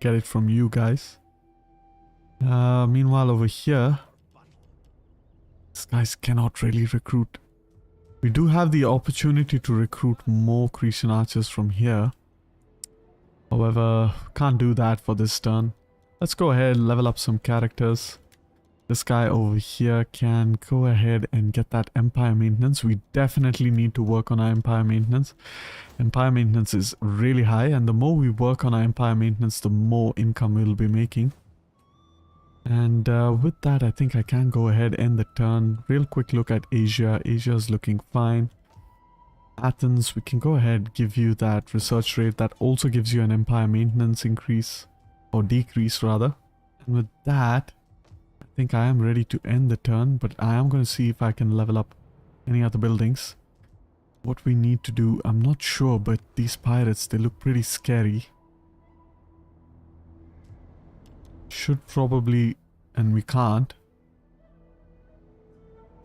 it from you guys. Meanwhile, over here, these guys cannot really recruit. We do have the opportunity to recruit more Cretan archers from here. However, can't do that for this turn. Let's go ahead and level up some characters. This guy over here can go ahead and get that Empire maintenance. We definitely need to work on our Empire maintenance. Empire maintenance is really high, and the more we work on our Empire maintenance, the more income we'll be making. And with that, I think I can go ahead and end the turn. Real quick look at Asia. Asia is looking fine. Athens, we can go ahead, give you that research rate. That also gives you an Empire maintenance increase, or decrease rather. And with that, I think I am ready to end the turn, but I am going to see if I can level up any other buildings. What we need to do, I'm not sure, but these pirates, they look pretty scary. Should probably, and we can't.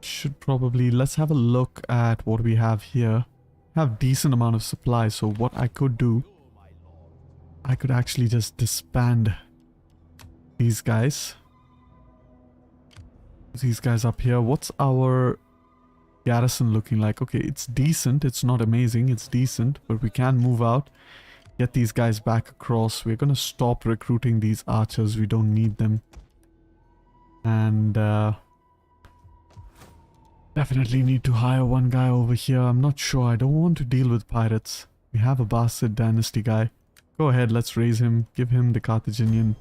Should probably, let's have a look at what we have here. Have decent amount of supply, so what I could do, I could actually just disband these guys. These guys up here. What's our garrison looking like? Okay, it's decent. It's not amazing. It's decent. But we can move out. Get these guys back across. We're going to stop recruiting these archers. We don't need them. And definitely need to hire one guy over here. I'm not sure. I don't want to deal with pirates. We have a bastard dynasty guy. Go ahead. Let's raise him. Give him the Carthaginian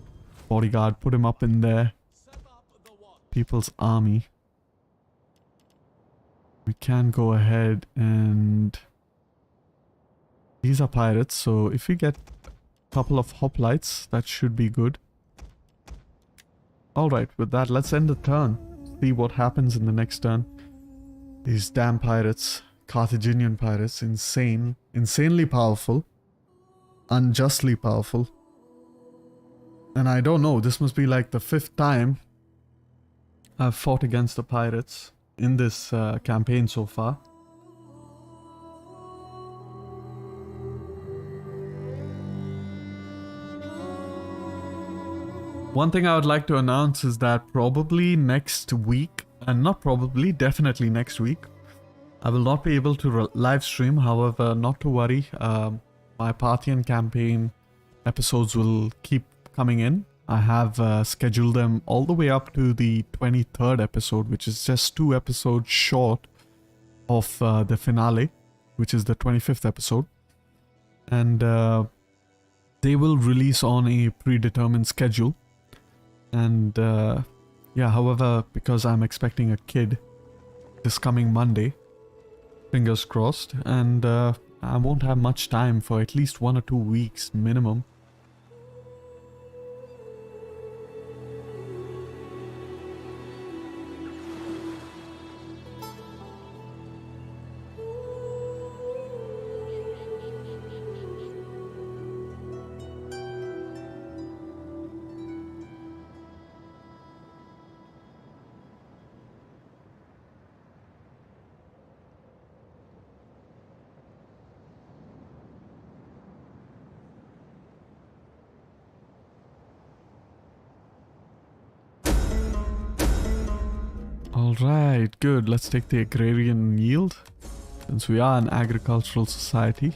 bodyguard. Put him up in there. People's army. We can go ahead and... These are pirates, so if we get a couple of hoplites, that should be good. Alright, with that, let's end the turn. See what happens in the next turn. These damn pirates, Carthaginian pirates, insane. Insanely powerful. Unjustly powerful. And I don't know, this must be like the 5th time I've fought against the pirates in this campaign so far. One thing I would like to announce is that probably next week, and not probably, definitely next week, I will not be able to live stream. However, not to worry, my Parthian campaign episodes will keep coming in. I have scheduled them all the way up to the 23rd episode, which is just 2 episodes short of the finale, which is the 25th episode. And they will release on a predetermined schedule. And yeah, however, because I'm expecting a kid this coming Monday, fingers crossed, and I won't have much time for at least 1 or 2 weeks minimum. Alright, good. Let's take the agrarian yield. Since we are an agricultural society,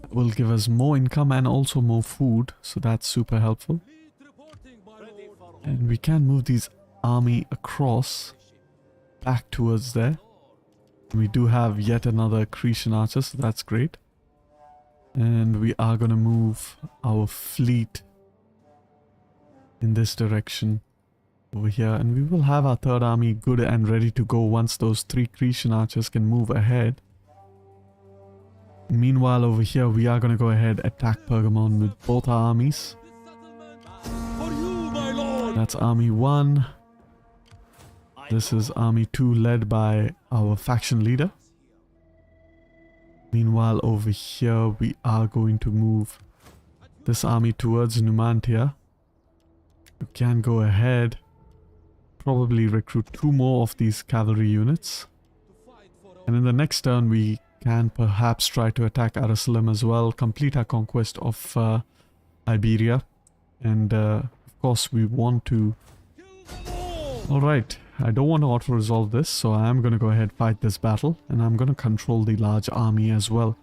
it will give us more income and also more food, so that's super helpful. And we can move these army across back towards there. We do have yet another Cretan archer, so that's great. And we are going to move our fleet in this direction over here, and we will have our 3rd army good and ready to go once those 3 Cretan archers can move ahead. Meanwhile, over here we are going to go ahead attack Pergamon with both our armies. That's army 1. This is army 2 led by our faction leader. Meanwhile, over here we are going to move this army towards Numantia. You can go ahead, probably recruit 2 more of these cavalry units. And in the next turn we can perhaps try to attack Arasalam as well, complete our conquest of Iberia. And of course we want to... Alright, I don't want to auto-resolve this, so I am going to go ahead fight this battle. And I'm going to control the large army as well.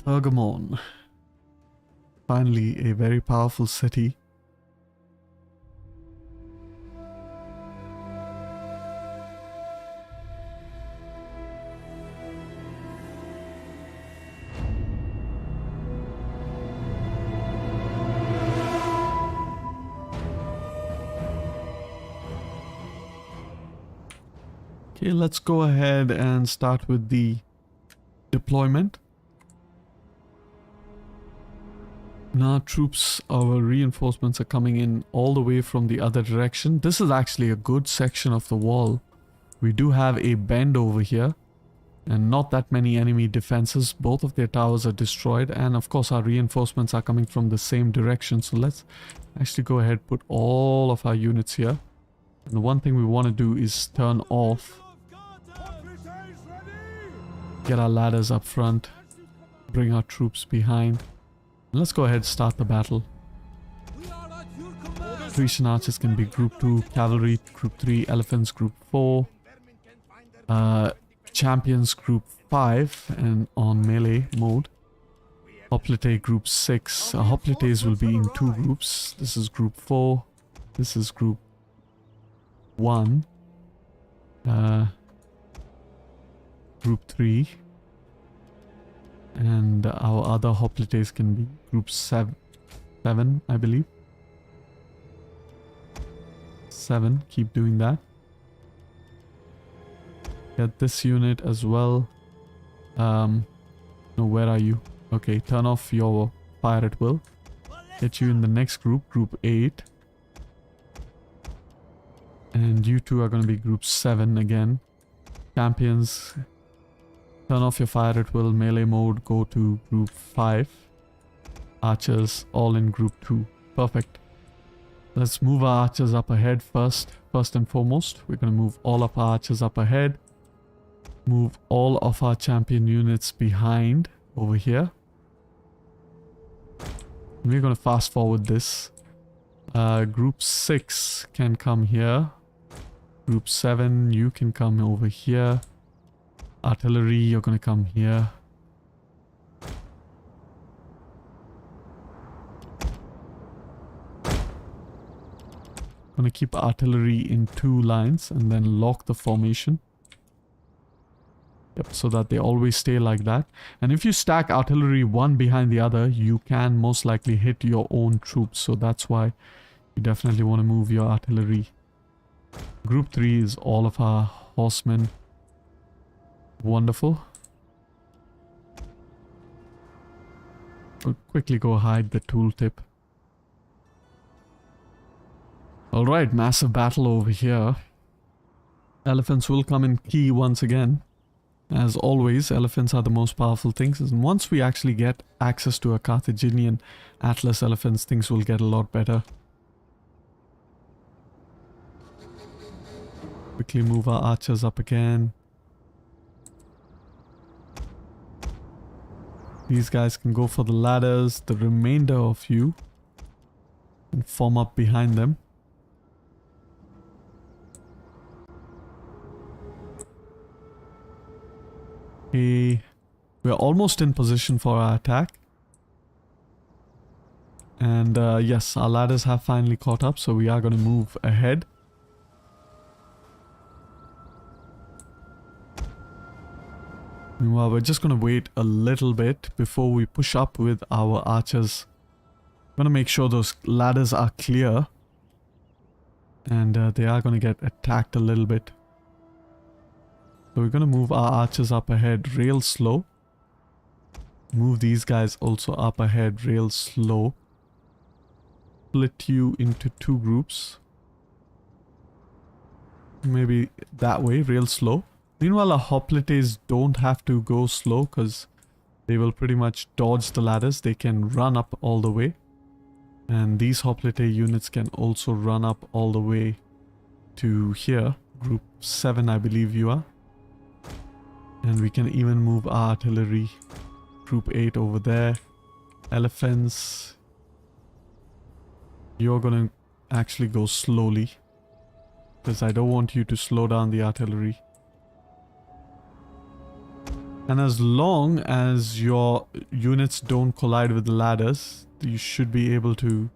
Pergamon. Finally, a very powerful city. Okay, let's go ahead and start with the deployment. Now troops, our reinforcements are coming in all the way from the other direction. This is actually a good section of the wall. We do have a bend over here and not that many enemy defenses. Both of their towers are destroyed, and of course our reinforcements are coming from the same direction. So let's actually go ahead, put all of our units here. And the one thing we want to do is turn off, get our ladders up front, bring our troops behind. Let's go ahead and start the battle. Cretan archers can be group 2, cavalry group 3, elephants group 4, champions group 5 and on melee mode. Hoplite group 6. Hoplites will be in 2 groups. This is group 4. This is group 1. Group 3. And our other hoplites can be group 7, I believe. 7, keep doing that. Get this unit as well. No, where are you? Okay, turn off your fire at will. Get you in the next group, group 8. And you two are going to be group 7 again. Champions, turn off your fire at will, melee mode, go to group 5. Archers, all in group 2. Perfect. Let's move our archers up ahead first. First and foremost, we're going to move all of our archers up ahead. Move all of our champion units behind over here. And we're going to fast forward this. Group 6 can come here. Group 7, you can come over here. Artillery, you're going to come here. Going to keep artillery in 2 lines and then lock the formation. Yep, so that they always stay like that. And if you stack artillery one behind the other, you can most likely hit your own troops. So that's why you definitely want to move your artillery. Group 3 is all of our horsemen. Wonderful. We'll quickly go hide the tooltip. Alright, massive battle over here. Elephants will come in key once again. As always, elephants are the most powerful things. And once we actually get access to a Carthaginian Atlas elephants, things will get a lot better. Quickly move our archers up again. These guys can go for the ladders. The remainder of you can form up behind them. Okay, we're almost in position for our attack. And yes, our ladders have finally caught up, so we are going to move ahead. Meanwhile, we're just going to wait a little bit before we push up with our archers. Going to make sure those ladders are clear. And they are going to get attacked a little bit. So we're going to move our archers up ahead real slow. Move these guys also up ahead real slow. Split you into 2 groups. Maybe that way, real slow. Meanwhile, our hoplites don't have to go slow because they will pretty much dodge the ladders. They can run up all the way. And these hoplite units can also run up all the way to here. Group 7, I believe you are. And we can even move our artillery. Group 8 over there. Elephants. You're gonna actually go slowly. Because I don't want you to slow down the artillery. And as long as your units don't collide with the ladders, you should be able to,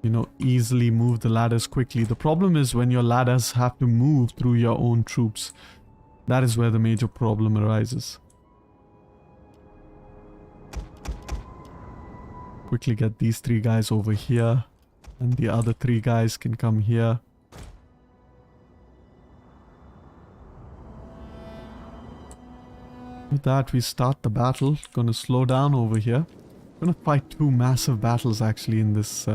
you know, easily move the ladders quickly. The problem is when your ladders have to move through your own troops. That is where the major problem arises. Quickly get these 3 guys over here. And the other 3 guys can come here. With that, we start the battle. Gonna slow down over here. Gonna fight 2 massive battles actually in this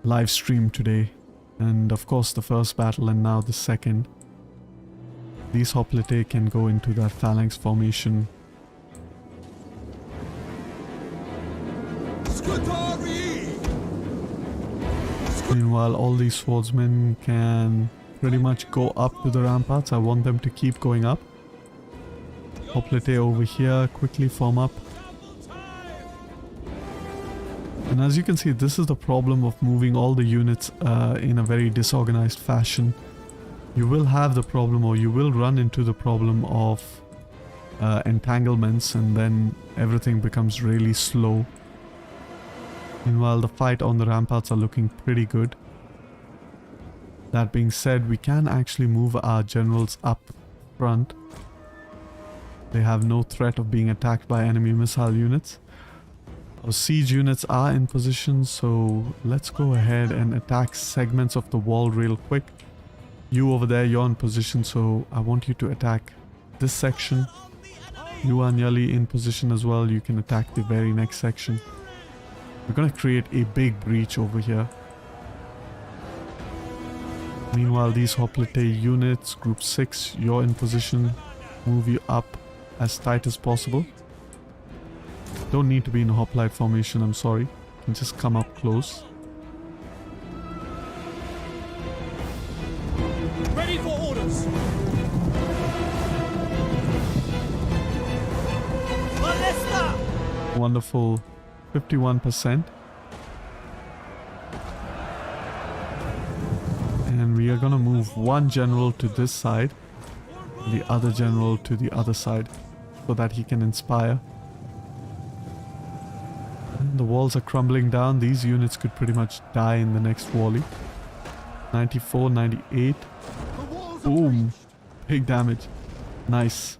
live stream today. And of course the first battle and now the second. These hoplite can go into that phalanx formation. Meanwhile, all these swordsmen can pretty much go up to the ramparts. I want them to keep going up. Hoplite over here, quickly form up. And as you can see, this is the problem of moving all the units in a very disorganized fashion. You will have the problem, or you will run into the problem of entanglements, and then everything becomes really slow. Meanwhile, the fight on the ramparts are looking pretty good. That being said, we can actually move our generals up front. They have no threat of being attacked by enemy missile units. Our siege units are in position, so let's go ahead and attack segments of the wall real quick. You over there, you're in position, so I want you to attack this section. You are nearly in position as well. You can attack the very next section. We're going to create a big breach over here. Meanwhile, these hoplite units, group 6, you're in position. Move you up as tight as possible. Don't need to be in a hoplite formation, I'm sorry. You can just come up close.
Ready for orders. Ballista!
Wonderful. 51%. And we are gonna move one general to this side, the other general to the other side, so that he can inspire. And the walls are crumbling down. These units could pretty much die in the next volley. 94, 98. Boom. Big damage. Nice.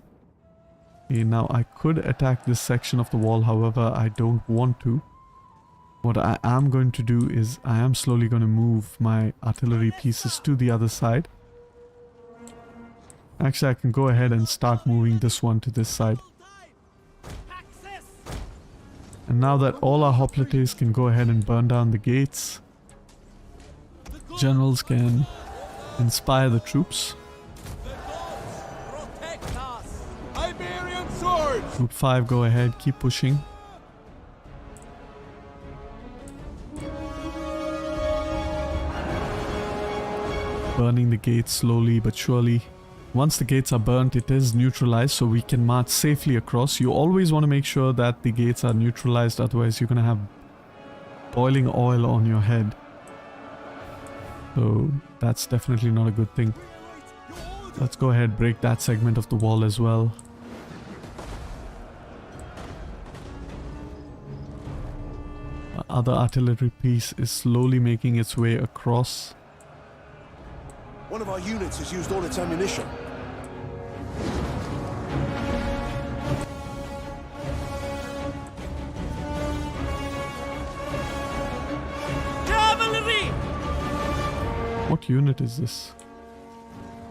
Okay, now I could attack this section of the wall, however, I don't want to. What I am going to do is I am slowly going to move my artillery pieces to the other side. Actually, I can go ahead and start moving this one to this side. And now that all our hoplites can go ahead and burn down the gates, generals can inspire the troops.
Iberian sword!
Group 5, go ahead, keep pushing. Burning the gates slowly but surely. Once the gates are burnt, it is neutralized, so we can march safely across. You always want to make sure that the gates are neutralized, otherwise you're going to have boiling oil on your head. So that's definitely not a good thing. Let's go ahead, break that segment of the wall as well. The other artillery piece is slowly making its way across.
One of our units has used all its ammunition.
Cavalry!
What unit is this?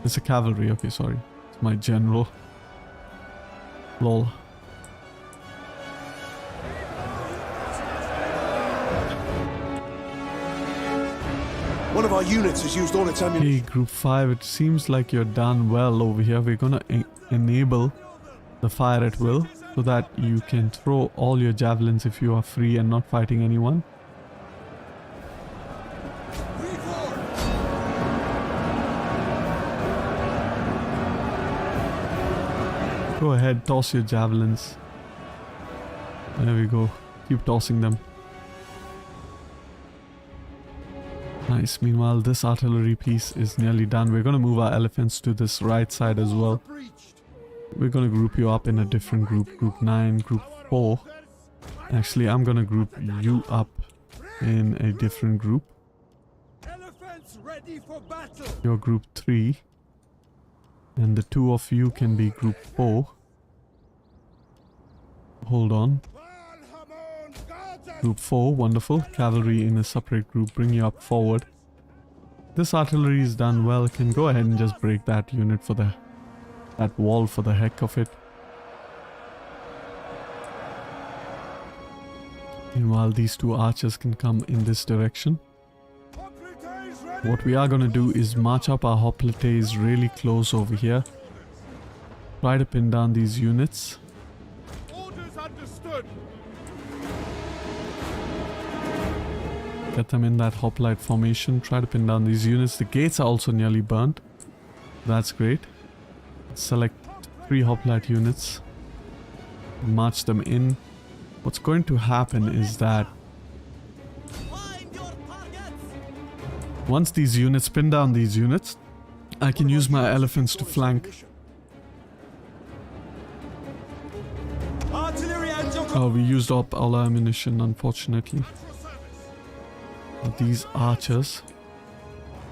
It's a cavalry, okay, sorry. It's my general. Lol.
One of our units has used all its ammunition.
Hey, group 5, it seems like you're done well over here. We're gonna enable the fire at will so that you can throw all your javelins if you are free and not fighting anyone. Go ahead, toss your javelins. There we go. Keep tossing them. Nice. Meanwhile, this artillery piece is nearly done. We're going to move our elephants to this right side as well. We're going to group you up in a different group. Group 9, Group 4. Actually, I'm going to group you up in a different group.
Elephants ready for battle.
You're Group 3. And the two of you can be Group 4. Hold on. Group 4, wonderful. Cavalry in a separate group, bring you up forward. This artillery is done well. Can go ahead and just break that unit for that wall for the heck of it. Meanwhile, these two archers can come in this direction. What we are going to do is march up our hoplites really close over here. Try to pin down these units.
Orders understood.
Get them in that hoplite formation. Try to pin down these units. The gates are also nearly burnt. That's great. Select 3 hoplite units. March them in. What's going to happen is that once these units pin down these units, I can use my elephants to flank. Oh, we used up all our ammunition, unfortunately. These archers,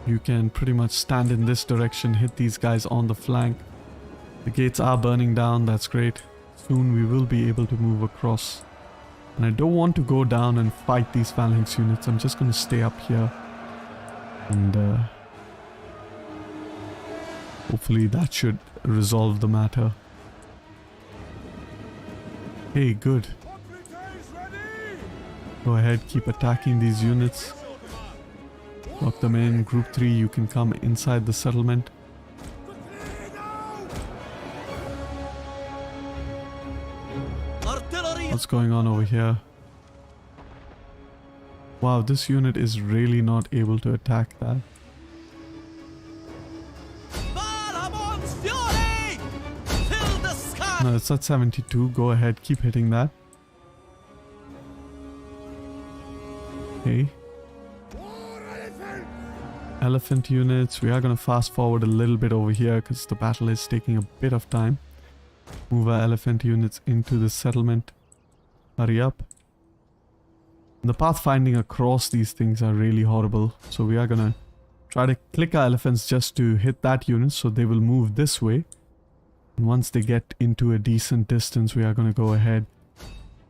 you can pretty much stand in this direction, hit these guys on the flank. The gates are burning down, that's great. Soon we will be able to move across. And I don't want to go down and fight these phalanx units. I'm just going to stay up here. And hopefully that should resolve the matter. Hey, good. Go ahead, keep attacking these units. Lock them in. Group 3, you can come inside the settlement. What's going on over here? Wow, this unit is really not able to attack that. No, it's at 72. Go ahead, keep hitting that. elephant units. We are going to fast forward a little bit over here because the battle is taking a bit of time. Move our elephant units into the settlement. Hurry up. The pathfinding across these things are really horrible. So we are going to try to click our elephants just to hit that unit so they will move this way. And once they get into a decent distance, we are going to go ahead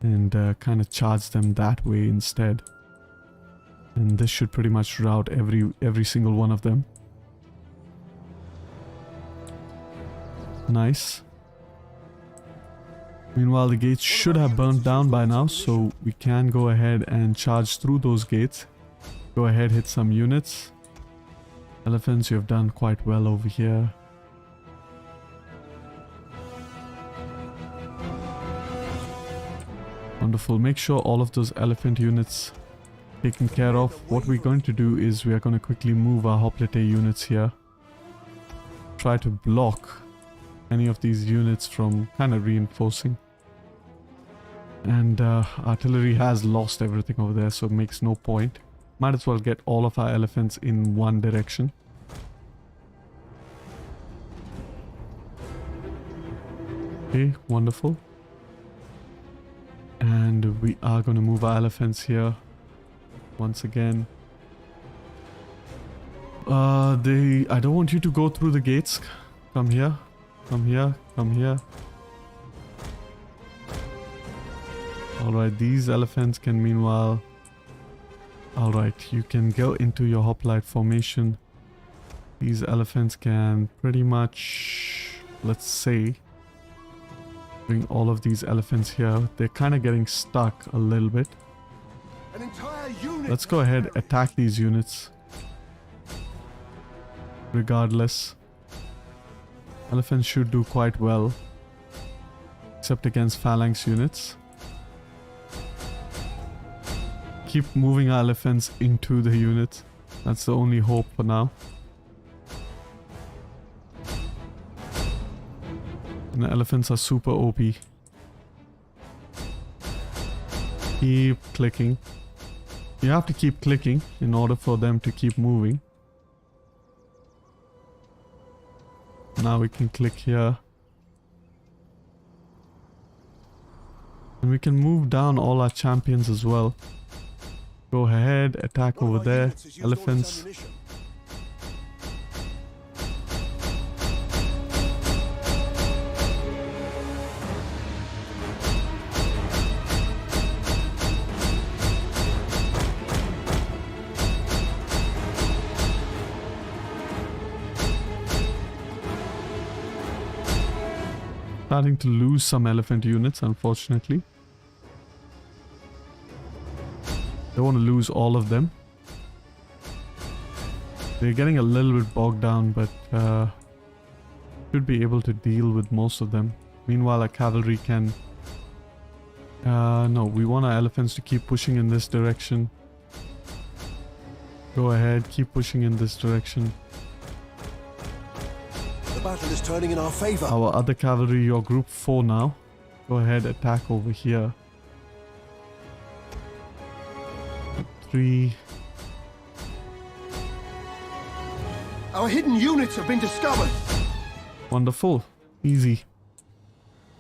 and kind of charge them that way instead. And this should pretty much route every single one of them. Nice. Meanwhile, the gates should have burnt down by now, so we can go ahead and charge through those gates. Go ahead, hit some units. Elephants, you have done quite well over here. Wonderful. Make sure all of those elephant units taken care of. What we're going to do is we are going to quickly move our hoplite units here. Try to block any of these units from kind of reinforcing. And artillery has lost everything over there, so it makes no point. Might as well get all of our elephants in one direction. Okay, wonderful. And we are going to move our elephants here once again. I don't want you to go through the gates. Come here. Come here. Come here. Alright, these elephants can meanwhile... Alright, you can go into your hoplite formation. These elephants can pretty much, let's say, bring all of these elephants here. They're kind of getting stuck a little bit.
An entire unit.
Let's go ahead, attack these units. Regardless. Elephants should do quite well. Except against phalanx units. Keep moving our elephants into the units. That's the only hope for now. And the elephants are super OP. Keep clicking. You have to keep clicking in order for them to keep moving. Now we can click here. And we can move down all our champions as well. Go ahead, attack over there. Elephants. Starting to lose some elephant units, unfortunately. Don't want to lose all of them. They're getting a little bit bogged down, but should be able to deal with most of them. Meanwhile, our cavalry can... no, we want our elephants to keep pushing in this direction. Go ahead, keep pushing in this direction.
The battle is turning in our favor.
Our other cavalry, you're group 4 now. Go ahead, attack over here. 3.
Our hidden units have been discovered.
Wonderful. Easy.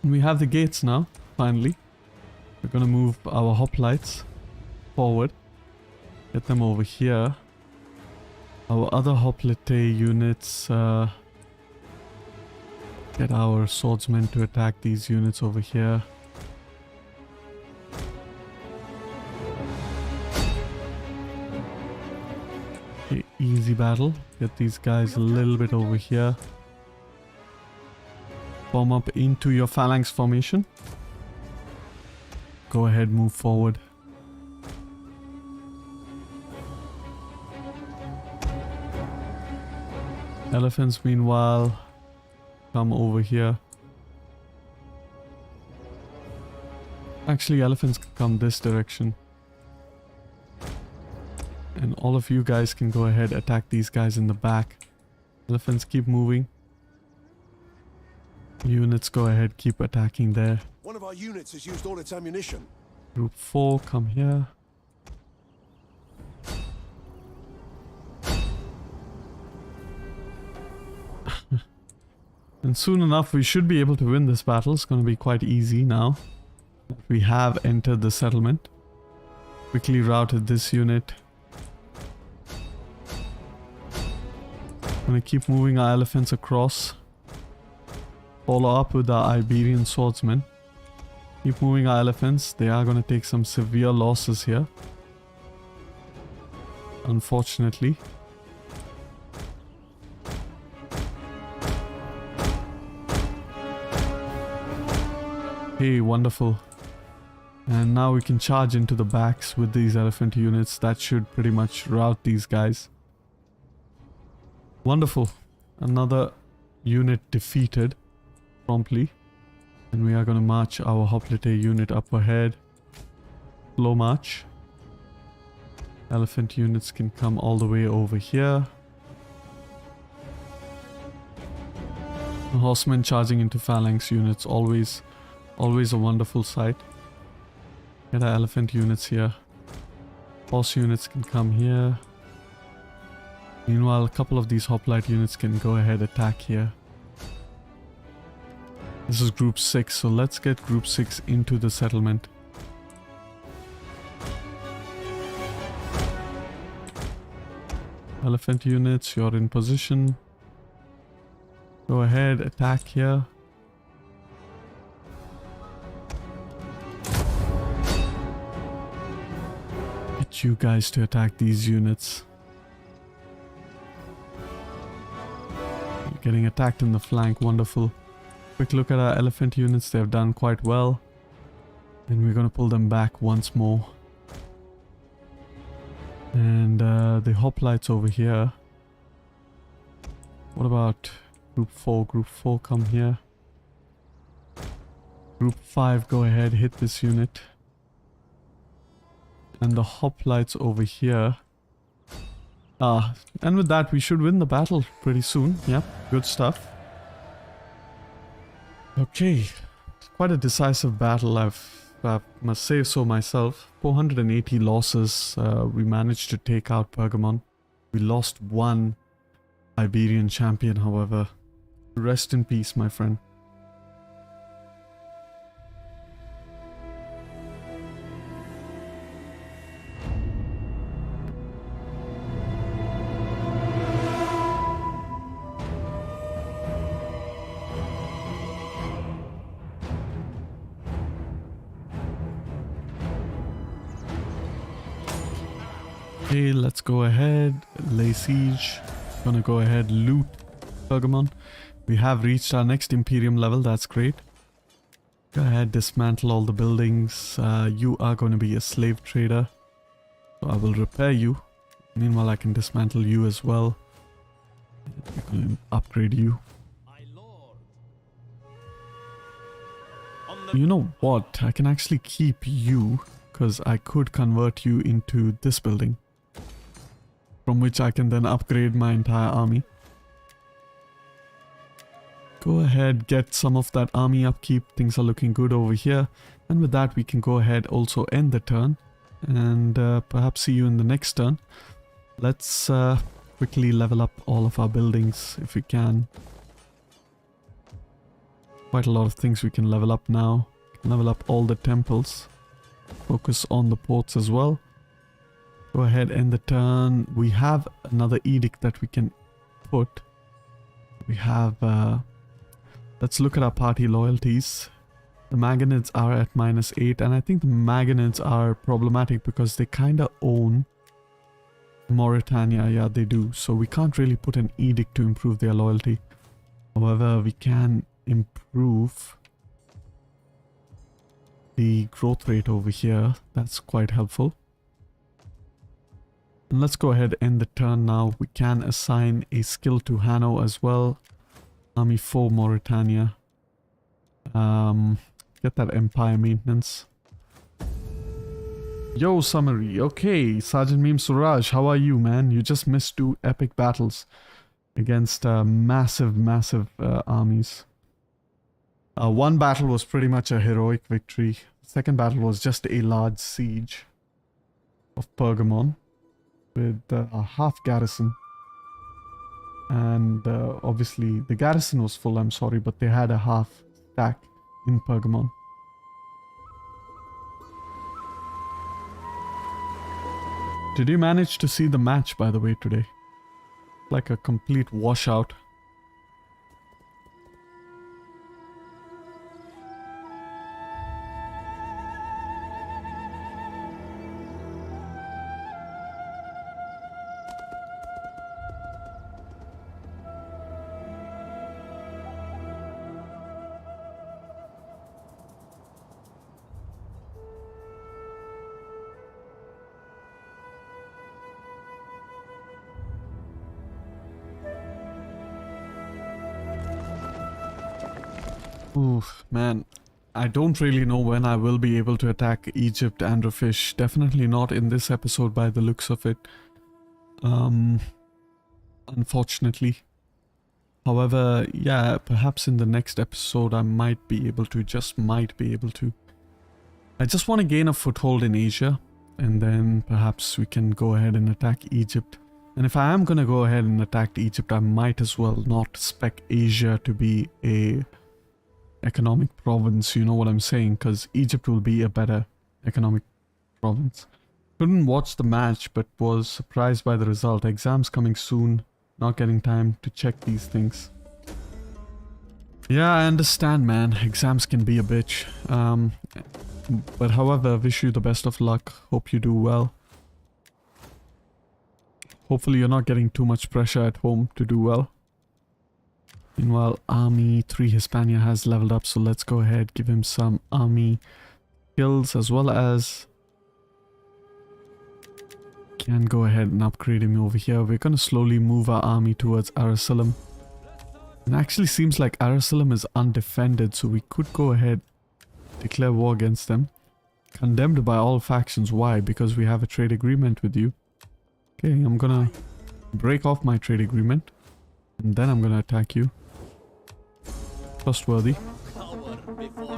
And we have the gates now, finally. We're gonna move our hoplites forward. Get them over here. Our other hoplite units, get our swordsmen to attack these units over here. Okay, easy battle. Get these guys a little bit over here. Form up into your phalanx formation. Go ahead, move forward. Elephants, meanwhile, come over here. Actually, elephants can come this direction. And all of you guys can go ahead, attack these guys in the back. Elephants, keep moving. Units, go ahead, keep attacking there.
One of our units has used all its ammunition.
Group 4, come here. And soon enough, we should be able to win this battle. It's going to be quite easy now. We have entered the settlement. Quickly routed this unit. Going to keep moving our elephants across. Follow up with our Iberian swordsmen. Keep moving our elephants. They are going to take some severe losses here. Unfortunately. Hey, wonderful. And now we can charge into the backs with these elephant units. That should pretty much rout these guys. Wonderful. Another unit defeated promptly. And we are going to march our hoplite unit up ahead. Slow march. Elephant units can come all the way over here. The horsemen charging into phalanx units. Always a wonderful sight. Get our elephant units here. Horse units can come here. Meanwhile, a couple of these hoplite units can go ahead attack here. This is group 6, so let's get group 6 into the settlement. Elephant units, you're in position. Go ahead, attack here. Get you guys to attack these units. You're getting attacked in the flank, wonderful. Quick look at our elephant units, they've done quite well. And we're going to pull them back once more. And the hoplites over here. What about group 4? Group 4 come here. Group 5 go ahead, hit this unit. And the hoplites over here. And with that we should win the battle pretty soon. Yep, good stuff. Okay, quite a decisive battle. I must say so myself. 480 losses. We managed to take out Pergamon. We lost one Iberian champion, however. Rest in peace, my friend. Okay, let's go ahead, lay siege. Gonna go ahead, loot Pergamon. We have reached our next Imperium level, that's great. Go ahead, dismantle all the buildings. You are going to be a slave trader, so I will repair you. Meanwhile, I can dismantle you as well. I'm going to upgrade you. You know what? I can actually keep you, because I could convert you into this building, from which I can then upgrade my entire army. Go ahead, get some of that army upkeep. Things are looking good over here. And with that, we can go ahead, also end the turn. And perhaps see you in the next turn. Let's quickly level up all of our buildings if we can. Quite a lot of things we can level up now. Level up all the temples. Focus on the ports as well. Go ahead, end the turn. We have another edict that we can put. We have... let's look at our party loyalties. The Magonids are at -8, and I think the Magonids are problematic because they kind of own Mauritania. Yeah, they do. So we can't really put an edict to improve their loyalty. However, we can improve the growth rate over here. That's quite helpful. And let's go ahead and end the turn now. We can assign a skill to Hanno as well. Army for Mauritania. Get that empire maintenance. Yo, summary. Okay, Sergeant Meme Suraj, how are you, man? You just missed 2 epic battles against massive armies. One battle was pretty much a heroic victory. Second battle was just a large siege of Pergamon with a half garrison. And obviously the garrison was full, I'm sorry, but they had a half stack in Pergamon. Did you manage to see the match, by the way, today? Like a complete washout. Oof, man. I don't really know when I will be able to attack Egypt and Rafish. Definitely not in this episode by the looks of it. Unfortunately. However, yeah, perhaps in the next episode I might be able to, just might be able to. I just want to gain a foothold in Asia, and then perhaps we can go ahead and attack Egypt. And if I am gonna go ahead and attack Egypt, I might as well not spec Asia to be a economic province, you know what I'm saying, because Egypt will be a better economic province. Couldn't watch the match, but was surprised by the result. Exams coming soon, not getting time to check these things. Yeah, I understand, man. Exams can be a bitch. But however, wish you the best of luck. Hope you do well. Hopefully you're not getting too much pressure at home to do well. Meanwhile, Army 3 Hispania has leveled up, so let's go ahead, give him some army skills, as well as can go ahead and upgrade him over here. We're going to slowly move our army towards Arasalam. It actually seems like Arasalam is undefended, so we could go ahead, declare war against them. Condemned by all factions. Why? Because we have a trade agreement with you. Okay, I'm gonna break off my trade agreement, and then I'm gonna attack you. Trustworthy.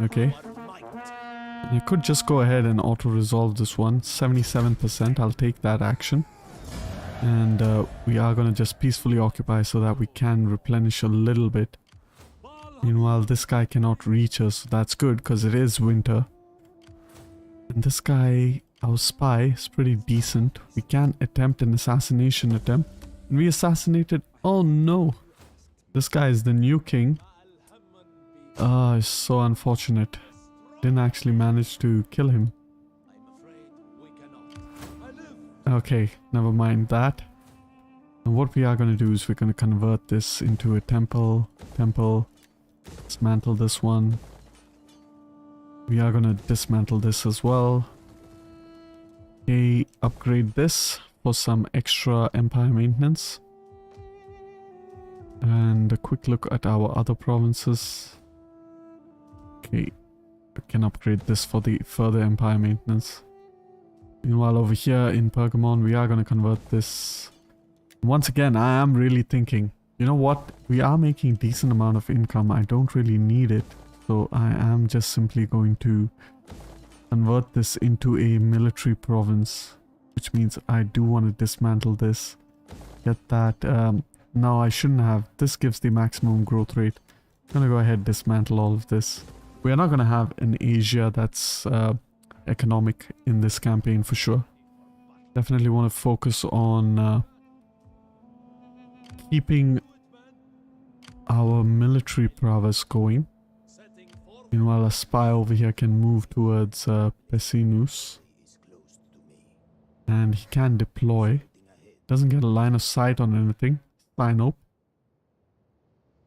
Okay. And I could just go ahead and auto-resolve this one. 77%, I'll take that action. And we are gonna just peacefully occupy so that we can replenish a little bit. Meanwhile, this guy cannot reach us, so that's good because it is winter. And this guy, our spy, is pretty decent. We can attempt an assassination attempt. And we assassinated... Oh no! This guy is the new king. It's so unfortunate. Didn't actually manage to kill him. Okay, never mind that. And what we are going to do is we're going to convert this into a temple. Dismantle this one. We are going to dismantle this as well. Okay, upgrade this for some extra empire maintenance. And a quick look at our other provinces. Okay, we can upgrade this for the further empire maintenance. Meanwhile, over here in Pergamon, we are going to convert this. Once again, I am really thinking, you know what? We are making decent amount of income. I don't really need it. So I am just simply going to convert this into a military province. Which means I do want to dismantle this. Get that. No, I shouldn't have. This gives the maximum growth rate. I'm going to go ahead dismantle all of this. We are not going to have an Asia that's economic in this campaign for sure. Definitely want to focus on keeping our military prowess going. Meanwhile, a spy over here can move towards Pessinus. And he can deploy. Doesn't get a line of sight on anything. Nope.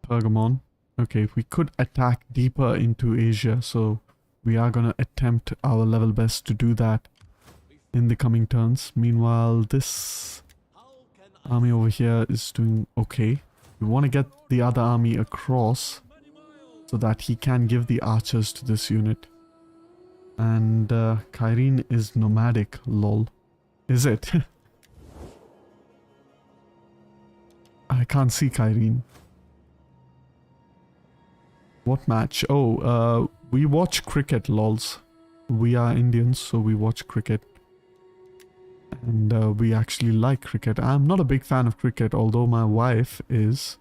Pergamon. Okay, we could attack deeper into Asia, so we are gonna attempt our level best to do that in the coming turns. Meanwhile, this army over here is doing okay. We want to get the other army across so that he can give the archers to this unit. And Kyrene is nomadic, lol. Is it? I can't see Kyrene. What match? Oh, we watch cricket, lols. We are Indians, so we watch cricket. And we actually like cricket. I'm not a big fan of cricket, although my wife is.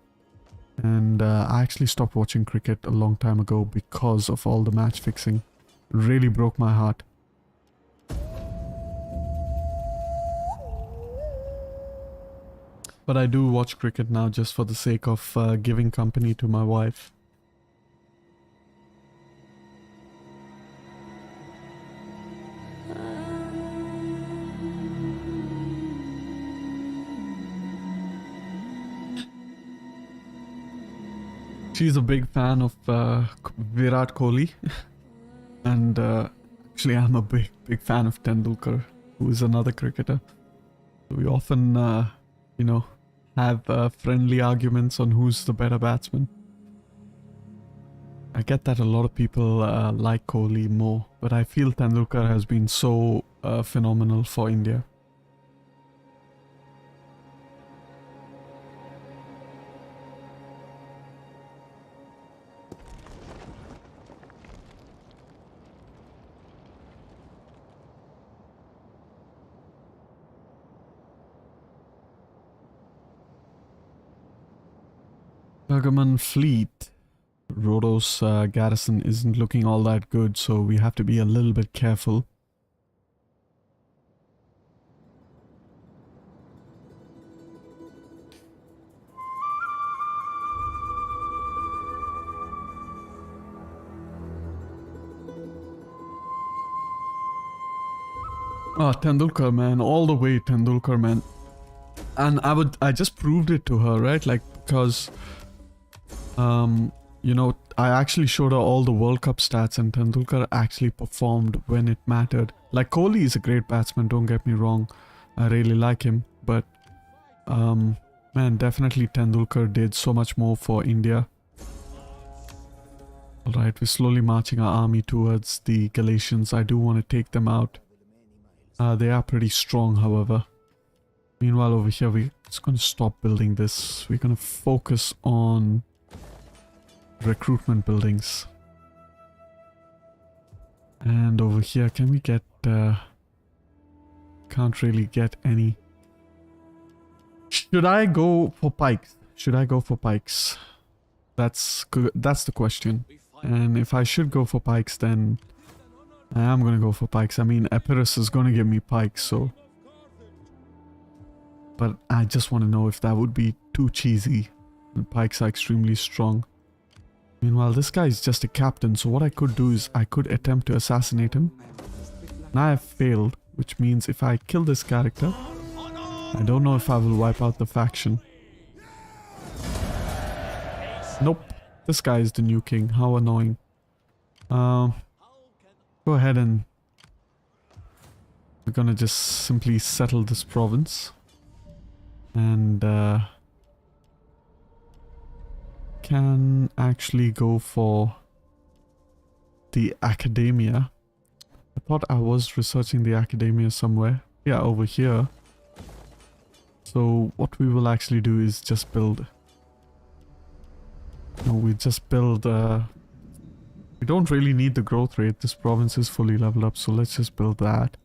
And I actually stopped watching cricket a long time ago because of all the match fixing. Really broke my heart. But I do watch cricket now just for the sake of giving company to my wife. She's a big fan of Virat Kohli. And actually I'm a big fan of Tendulkar, who is another cricketer. We often, you know, have friendly arguments on who's the better batsman. I get that a lot of people like Kohli more, but I feel Tendulkar has been so phenomenal for India. Pergamon fleet. Rhodos garrison isn't looking all that good, so we have to be a little bit careful. Oh, Tendulkar, man. All the way, Tendulkar, man. And I just proved it to her, right? Like, because you know, I actually showed her all the World Cup stats and Tendulkar actually performed when it mattered. Like, Kohli is a great batsman, don't get me wrong. I really like him, but man, definitely Tendulkar did so much more for India. Alright, we're slowly marching our army towards the Galatians. I do want to take them out. They are pretty strong, however. Meanwhile, over here, we're just going to stop building this. We're going to focus on recruitment buildings. And over here, can we get... can't really get any. Should I go for pikes? Should I go for pikes? That's the question. And if I should go for pikes, then I am going to go for pikes. I mean, Epirus is going to give me pikes, so... But I just want to know if that would be too cheesy. The pikes are extremely strong. Meanwhile, this guy is just a captain, so what I could do is I could attempt to assassinate him. And I have failed, which means if I kill this character, I don't know if I will wipe out the faction. Nope. This guy is the new king. How annoying. Go ahead and... we're gonna just simply settle this province. And can actually go for the academia. I thought I was researching the academia somewhere. Yeah, over here. So what we will actually do is just build... No, we just build... we don't really need the growth rate. This province is fully leveled up, so let's just build that.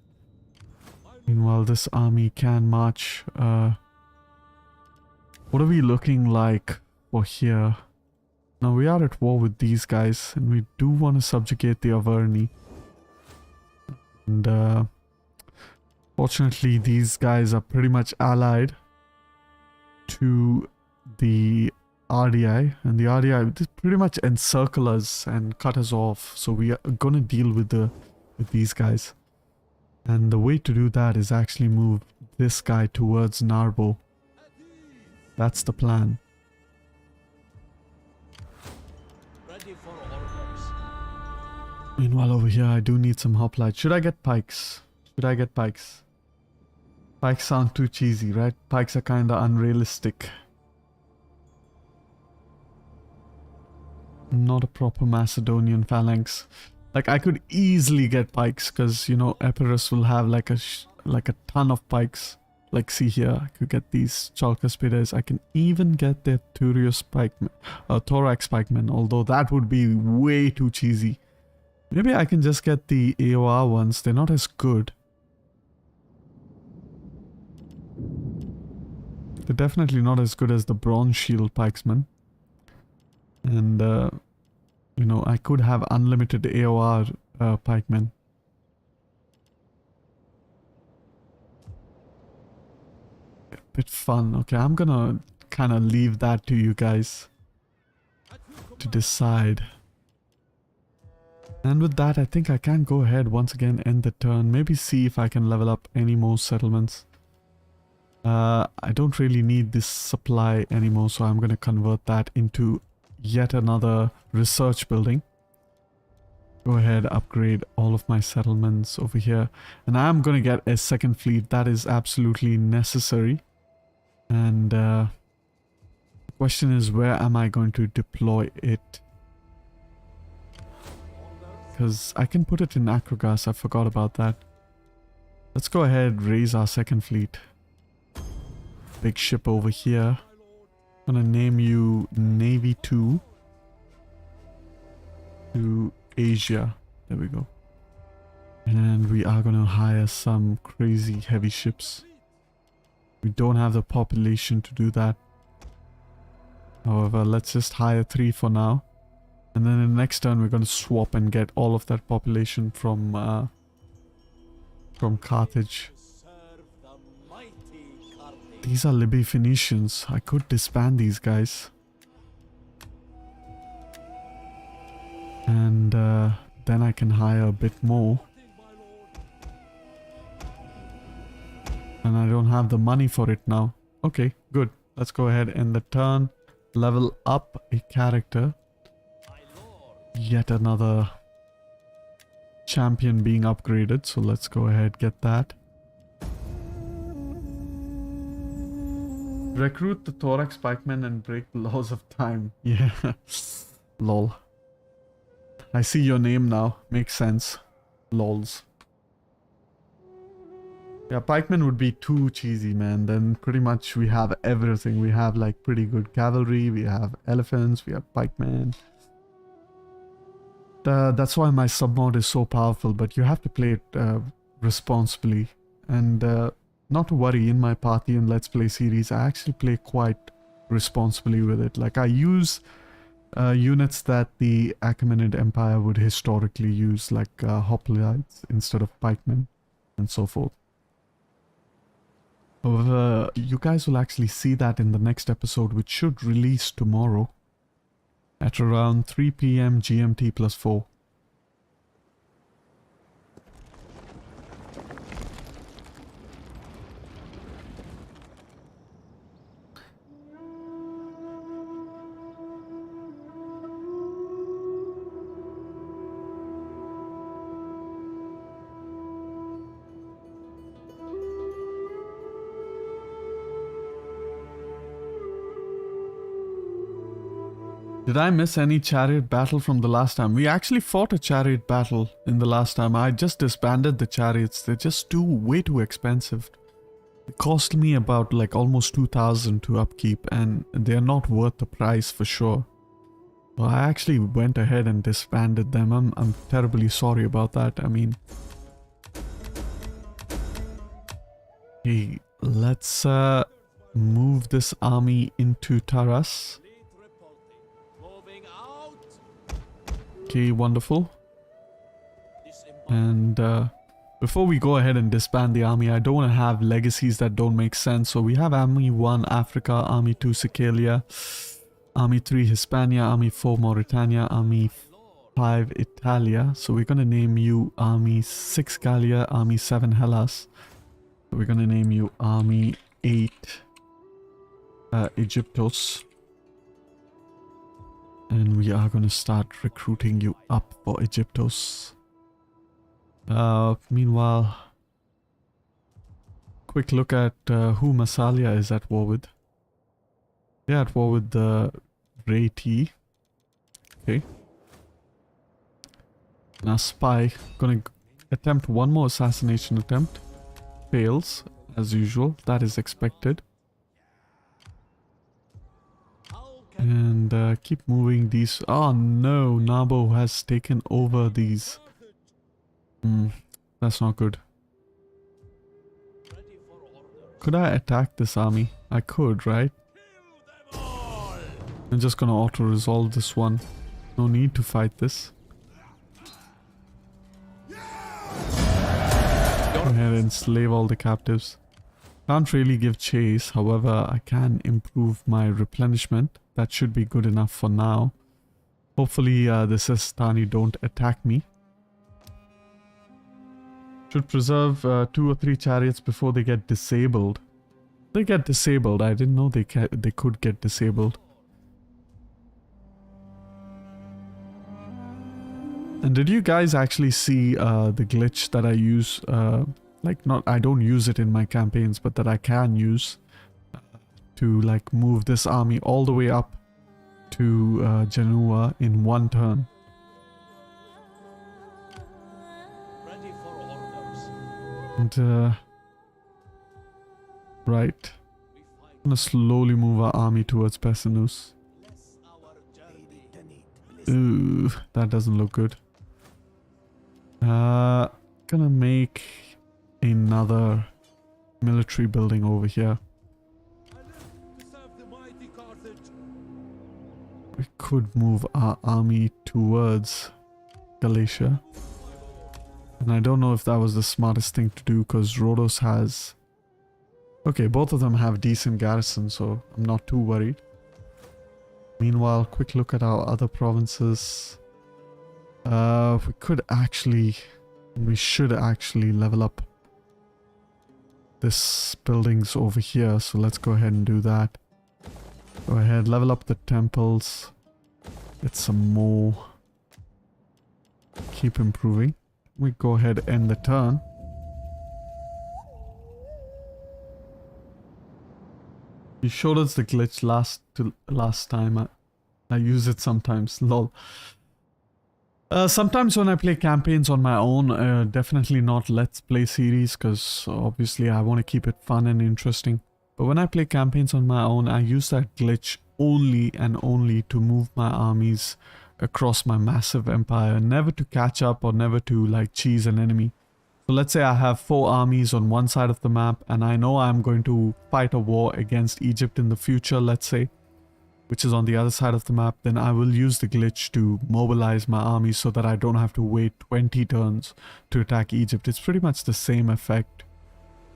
Meanwhile, this army can march... what are we looking like for here? Now we are at war with these guys, and we do want to subjugate the Averni. And fortunately, these guys are pretty much allied to the RDI, and the RDI pretty much encircle us and cut us off. So we are gonna deal with these guys, and the way to do that is actually move this guy towards Narbo. That's the plan.
Ready for orders.
Meanwhile, over here, I do need some hoplites. Should I get pikes? Should I get pikes? Pikes sound too cheesy, right? Pikes are kinda unrealistic. Not a proper Macedonian phalanx. Like, I could easily get pikes, because, you know, Epirus will have like a ton of pikes. Like, see here, I could get these Chalcaspides. I can even get their Thorax pikemen, although that would be way too cheesy. Maybe I can just get the AOR ones. They're not as good. They're definitely not as good as the bronze shield pikesmen. And, you know, I could have unlimited AOR pikemen. A bit fun. Okay, I'm gonna kind of leave that to you guys to decide. And with that, I think I can go ahead once again, end the turn. Maybe see if I can level up any more settlements. I don't really need this supply anymore, so I'm going to convert that into yet another research building. Go ahead, upgrade all of my settlements over here. And I'm going to get a second fleet. That is absolutely necessary. And the question is, where am I going to deploy it? Because I can put it in Acrogas. I forgot about that. Let's go ahead, raise our second fleet. Big ship over here. I'm gonna name you Navy 2 to Asia. There we go. And we are gonna hire some crazy heavy ships. We don't have the population to do that. However, let's just hire 3 for now. And then in the next turn, we're gonna swap and get all of that population from Carthage. These are Libby Phoenicians. I could disband these guys. And then I can hire a bit more. And I don't have the money for it now. Okay, good. Let's go ahead and the turn. Level up a character. Yet another champion being upgraded. So let's go ahead, get that. Recruit the Thorax Pikemen and break the laws of time. Yeah. Lol. I see your name now. Makes sense. Lols. Yeah, pikemen would be too cheesy, man. Then pretty much we have everything. We have like pretty good cavalry. We have elephants. We have pikemen. That's why my submod is so powerful. But you have to play it responsibly. And not to worry, in my party and Let's Play series, I actually play quite responsibly with it. Like I use units that the Achaemenid Empire would historically use, like hoplites instead of pikemen and so forth. However, you guys will actually see that in the next episode, which should release tomorrow at around 3 PM GMT plus 4. Did I miss any chariot battle from the last time? We actually fought a chariot battle in the last time. I just disbanded the chariots. They're just way too expensive. It cost me about like almost 2,000 to upkeep, and they're not worth the price for sure. Well, I actually went ahead and disbanded them. I'm terribly sorry about that. I mean, hey, let's move this army into Taras. Okay, wonderful. And before we go ahead and disband the army, I don't want to have legacies that don't make sense. So we have Army 1 Africa, Army 2 Sicilia, Army 3 Hispania, Army 4 Mauritania, Army 5 Italia. So we're going to name you Army 6 Gallia, Army 7 Hellas. So we're going to name you Army 8 Egyptos. And we are going to start recruiting you up for Egyptos. Meanwhile, quick look at who Massalia is at war with. They're at war with the Ray T. Okay. Now Spy, gonna attempt one more assassination attempt. Fails, as usual. That is expected. And keep moving these. Oh no, Nabo has taken over these. That's not good. Could I attack this army? I could, right? I'm just gonna auto-resolve this one. No need to fight this. Go ahead and slave all the captives. Can't really give chase, however, I can improve my replenishment. That should be good enough for now. Hopefully the Sistani don't attack me. Should preserve 2 or 3 chariots before they get disabled. They get disabled. I didn't know they could get disabled. And did you guys actually see the glitch that I use? Like, I don't use it in my campaigns, but that I can use to like move this army all the way up to Genoa in 1 turn.
Ready for orders.
And right, I'm gonna slowly move our army towards Pessinus.
Bless our journey.
Ooh, that doesn't look good. Gonna make another military building over here.
I live to serve the mighty Carthage.
We could move our army towards Galatia. And I don't know if that was the smartest thing to do because Rhodos has... Okay, both of them have decent garrisons, so I'm not too worried. Meanwhile, quick look at our other provinces. We could actually... We should actually level up this buildings over here, so let's go ahead and do that. Go ahead, level up the temples. Get some more. Keep improving. We go ahead and end the turn. You showed us the glitch last time. I use it sometimes. Lol. Sometimes when I play campaigns on my own, definitely not Let's Play series, because obviously I want to keep it fun and interesting. But when I play campaigns on my own, I use that glitch only and only to move my armies across my massive empire, never to catch up or never to like cheese an enemy. So let's say I have 4 armies on one side of the map and I know I'm going to fight a war against Egypt in the future, let's say, which is on the other side of the map, then I will use the glitch to mobilize my army so that I don't have to wait 20 turns to attack Egypt. It's pretty much the same effect,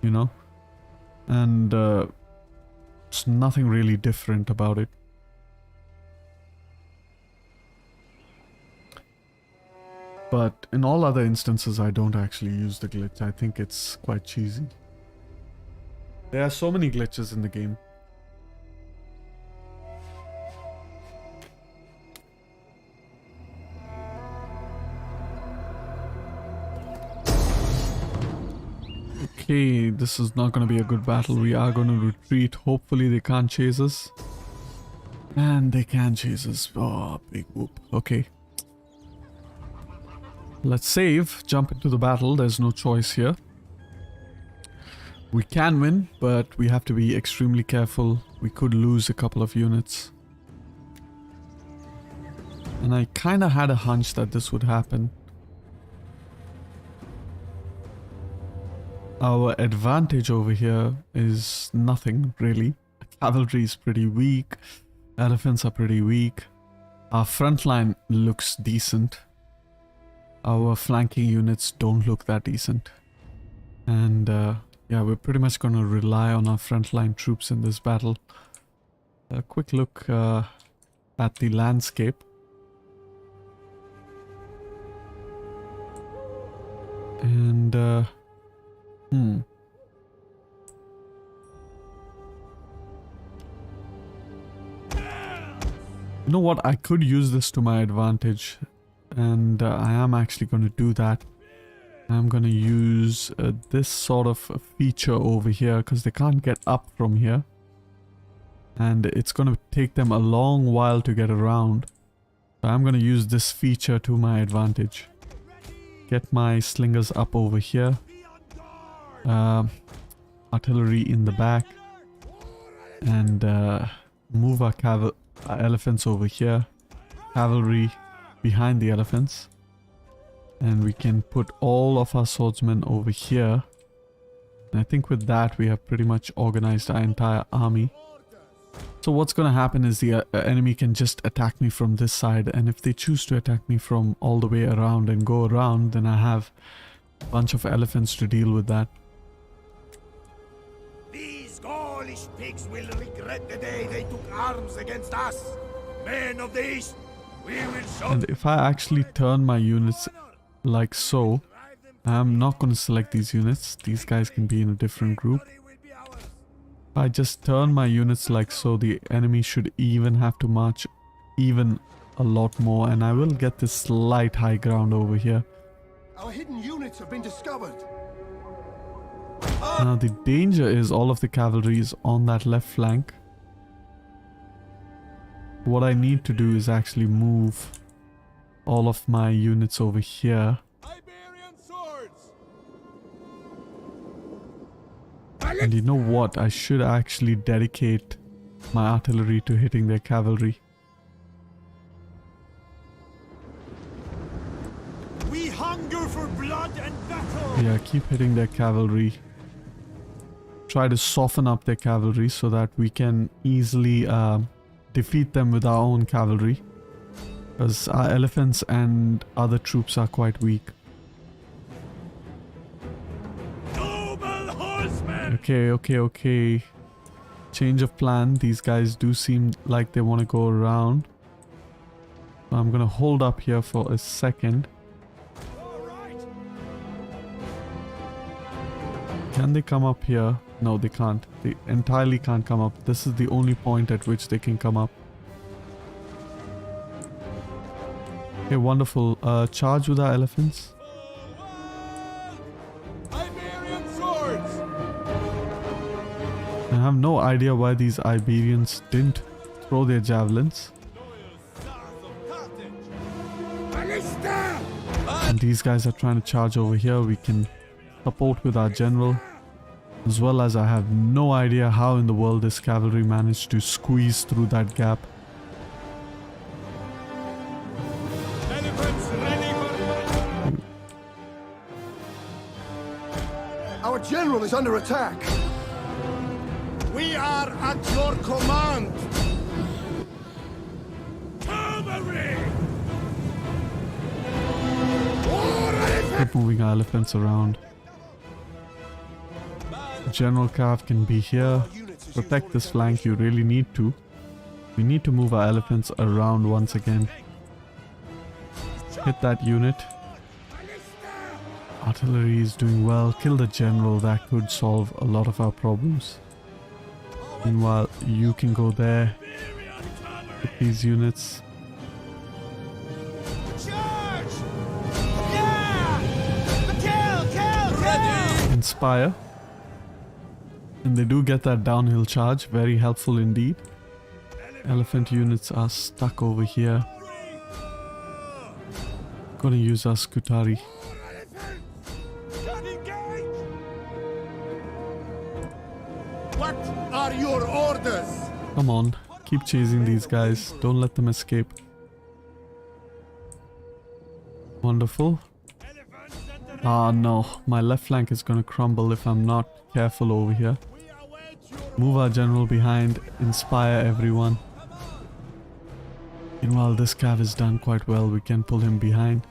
you know? And it's nothing really different about it. But in all other instances, I don't actually use the glitch. I think it's quite cheesy. There are so many glitches in the game. Okay, this is not going to be a good battle. We are going to retreat. Hopefully they can't chase us. And they can chase us. Oh, big whoop. Okay. Let's save. Jump into the battle. There's no choice here. We can win, but we have to be extremely careful. We could lose a couple of units. And I kind of had a hunch that this would happen. Our advantage over here is nothing, really. Cavalry is pretty weak. Elephants are pretty weak. Our front line looks decent. Our flanking units don't look that decent. And yeah, we're pretty much going to rely on our frontline troops in this battle. A quick look at the landscape. And you know what? I could use this to my advantage. And I am actually going to do that. I'm going to use this sort of feature over here because they can't get up from here. And it's going to take them a long while to get around. So I'm going to use this feature to my advantage. Get my slingers up over here. Artillery in the back. And move our elephants over here. Cavalry behind the elephants, and we can put all of our swordsmen over here And I think with that, we have pretty much organized our entire army. So what's going to happen is the enemy can just attack me from this side. And if they choose to attack me from all the way around and go around, then I have a bunch of elephants to deal with that.
These Gaulish pigs will regret the day they took arms against us. Men of the East, we will show
And if I actually turn my units like so, I'm not going to select these units. These guys can be in a different group. If I just turn my units like so, the enemy should even have to march even a lot more. And I will get this slight high ground over here.
Our hidden units have been discovered.
Now the danger is all of the cavalry is on that left flank. What I need to do is actually move all of my units over here.
Iberian swords!
And you know what? I should actually dedicate my artillery to hitting their cavalry.
We hunger for blood and battle.
Yeah, keep hitting their cavalry. Try to soften up their cavalry so that we can easily defeat them with our own cavalry. Because our elephants and other troops are quite weak.
Noble horsemen.
Okay. Change of plan. These guys do seem like they want to go around. So I'm gonna hold up here for a second. Can they come up here? No, they can't. They entirely can't come up. This is the only point at which they can come up. Okay, wonderful. Charge with our elephants.
Iberian swords!
I have no idea why these Iberians didn't throw their javelins. And these guys are trying to charge over here. We can support with our general. As well as I have no idea how in the world this cavalry managed to squeeze through that gap.
Elephants ready for...
Our general is under attack.
We are at your command. Cavalry.
Keep moving our elephants around. General Cav can be here. Protect this flank, you really need to. We need to move our elephants around once again. Hit that unit. Artillery is doing well. Kill the general, that could solve a lot of our problems. Meanwhile, you can go there. Hit these units.
Charge! Yeah! Kill!
Inspire. And they do get that downhill charge, very helpful indeed. Elephant units are stuck over here. Gonna use our Scutari.
What are your orders?
Come on, keep chasing these guys, don't let them escape. Wonderful. Ah no, my left flank is gonna crumble if I'm not careful over here. Move our general behind, inspire everyone. Meanwhile, this cav is done quite well, we can pull him behind.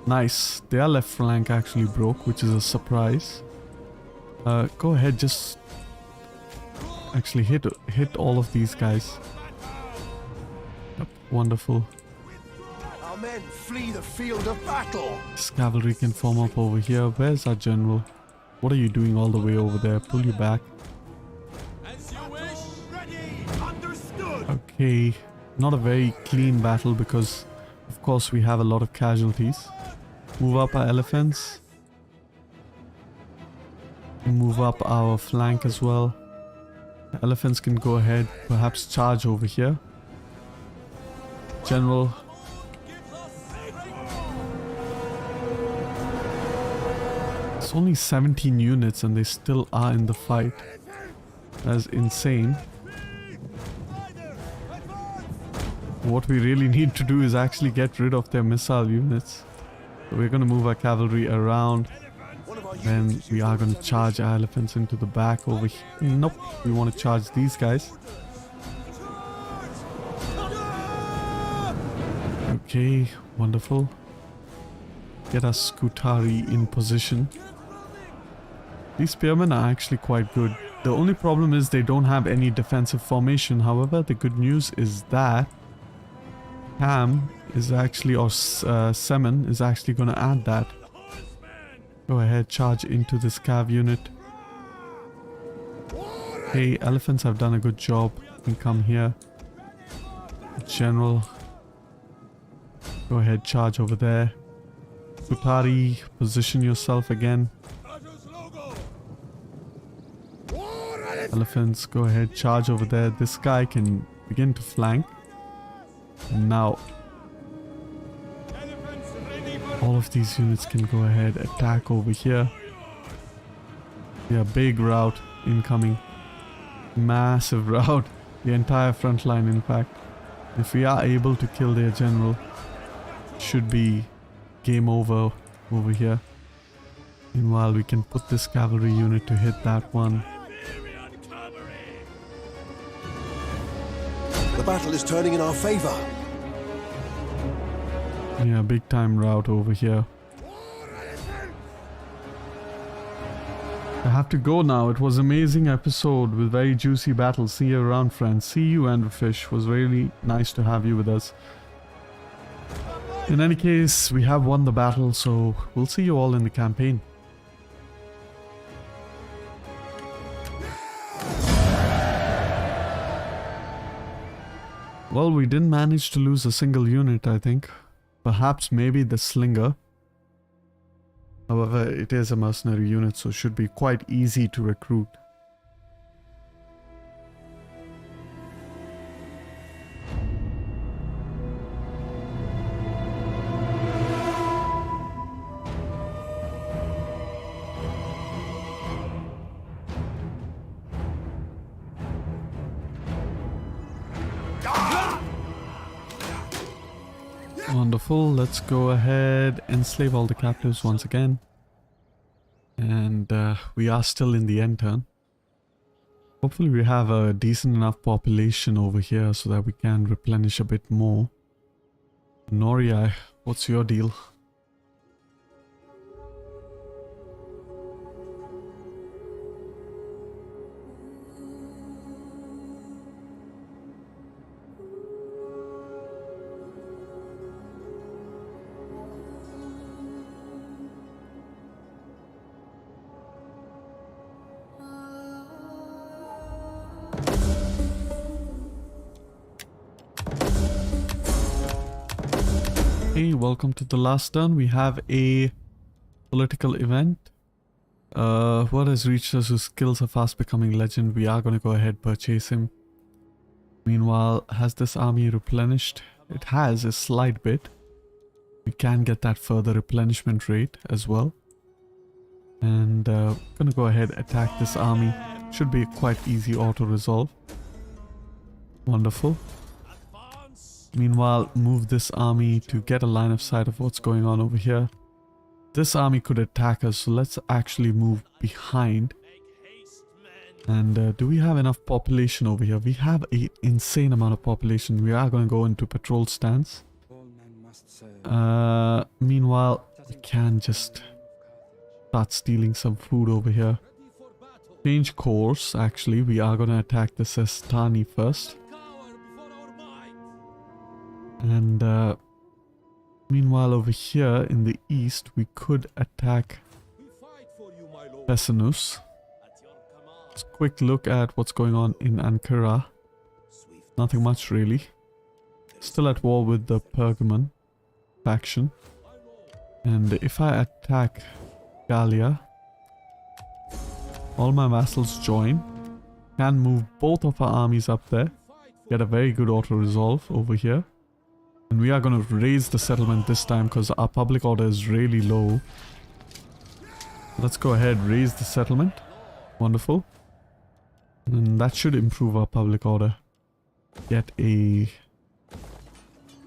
Nice, their left flank actually broke, which is a surprise. Go ahead, just actually hit all of these guys. Yep, wonderful.
Our men flee the field of battle.
This cavalry can form up over here. Where's our general? What are you doing all the way over there? Pull you back.
As you wish!
Ready! Understood!
Okay, not a very clean battle because of course we have a lot of casualties. Move up our elephants. Move up our flank as well. The elephants can go ahead, perhaps charge over here. General. It's only 17 units and they still are in the fight. That's insane. What we really need to do is actually get rid of their missile units. So we're going to move our cavalry around.
One of our
Then we are going to charge our elephants into the back over here. Nope, we want to charge these guys. Okay, wonderful. Get our Scutari in position. These spearmen are actually quite good. The only problem is they don't have any defensive formation. However, the good news is that Cam is actually, or Semen is actually going to add that. Go ahead, charge into this cav unit. Hey, elephants have done a good job. You can come here. General. Go ahead, charge over there. Scutari, position yourself again. Elephants, go ahead, charge over there. This guy can begin to flank. And now, all of these units can go ahead, attack over here. Yeah, big rout incoming. Massive rout. The entire front line, in fact. If we are able to kill their general, should be game over here. Meanwhile, we can put this cavalry unit to hit that one.
The battle is turning in our favor.
Yeah, big time rout over here. I have to go now. It was an amazing episode with very juicy battles. See you around, friends. See you, Andrew Fish. It was really nice to have you with us. In any case, we have won the battle, so we'll see you all in the campaign. Well, we didn't manage to lose a single unit, I think. Perhaps maybe the slinger. However, it is a mercenary unit, so it should be quite easy to recruit. Wonderful, let's go ahead and enslave all the captives once again. And we are still in the end turn. Hopefully we have a decent enough population over here so that we can replenish a bit more. Noria, what's your deal? Hey, welcome to the last turn. We have a political event. What has reached us whose skills are fast becoming legend? We are going to go ahead purchase him. Meanwhile, has this army replenished? It has a slight bit. We can get that further replenishment rate as well. And gonna go ahead attack this army. Should be a quite easy auto resolve. Wonderful. Meanwhile, move this army to get a line of sight of what's going on over here. This army could attack us, so let's actually move behind. And do we have enough population over here? We have an insane amount of population. We are going to go into patrol stance. Meanwhile, we can just start stealing some food over here. Change course, actually. We are going to attack the Sestani first. And meanwhile over here in the east we could attack Pessinus. Let's quick look at what's going on in Ankara. Nothing much really. Still at war with the Pergamon faction. And if I attack Gallia, all my vassals join. Can move both of our armies up there. Get a very good auto resolve over here. And we are going to raise the settlement this time because our public order is really low. Let's go ahead, raise the settlement. Wonderful. And that should improve our public order. Get a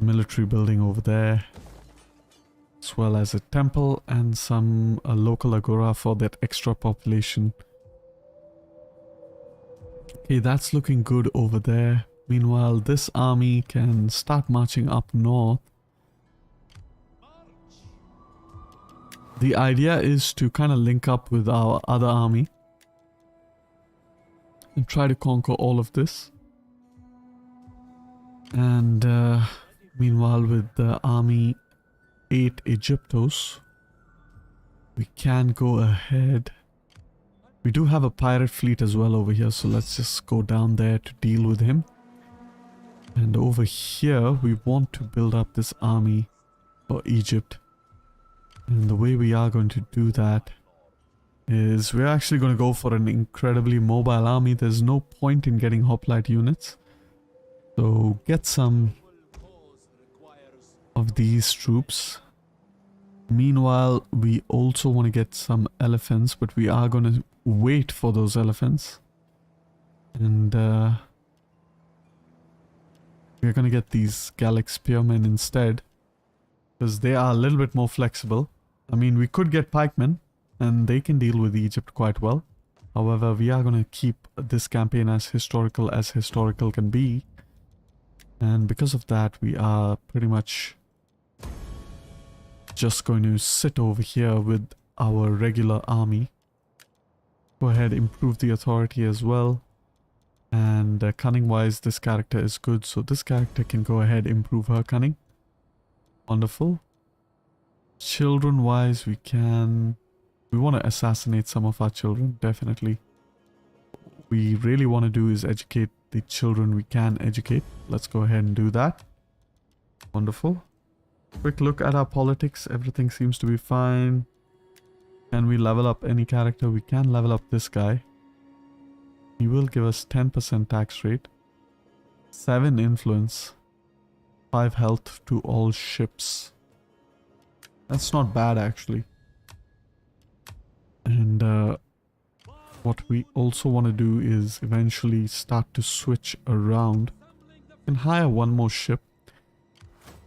military building over there. as well as a temple and some local agora for that extra population. Okay, that's looking good over there. Meanwhile, this army can start marching up north. The idea is to kind of link up with our other army and try to conquer all of this. And meanwhile, with the army 8 Egyptos, we can go ahead. We do have a pirate fleet as well over here, so let's just go down there to deal with him. And over here, we want to build up this army for Egypt. And the way we are going to do that is we're actually going to go for an incredibly mobile army. There's no point in getting hoplite units. So get some of these troops. Meanwhile, we also want to get some elephants, but we are going to wait for those elephants. And we're going to get these Gallic spearmen instead, because they are a little bit more flexible. I mean, we could get pikemen, and they can deal with Egypt quite well. However, we are going to keep this campaign as historical can be. And because of that, we are pretty much just going to sit over here with our regular army. Go ahead, improve the authority as well. And cunning wise, this character is good, so this character can go ahead, improve her cunning. Wonderful. Children wise, we want to assassinate some of our children, definitely. What we really want to do is educate the children we can educate. Let's go ahead and do that. Wonderful. Quick look at our politics. Everything seems to be fine. Can we level up any character? We can level up this guy. He will give us 10% tax rate, 7 influence, 5 health to all ships. That's not bad actually. And what we also want to do is eventually start to switch around. We can hire one more ship.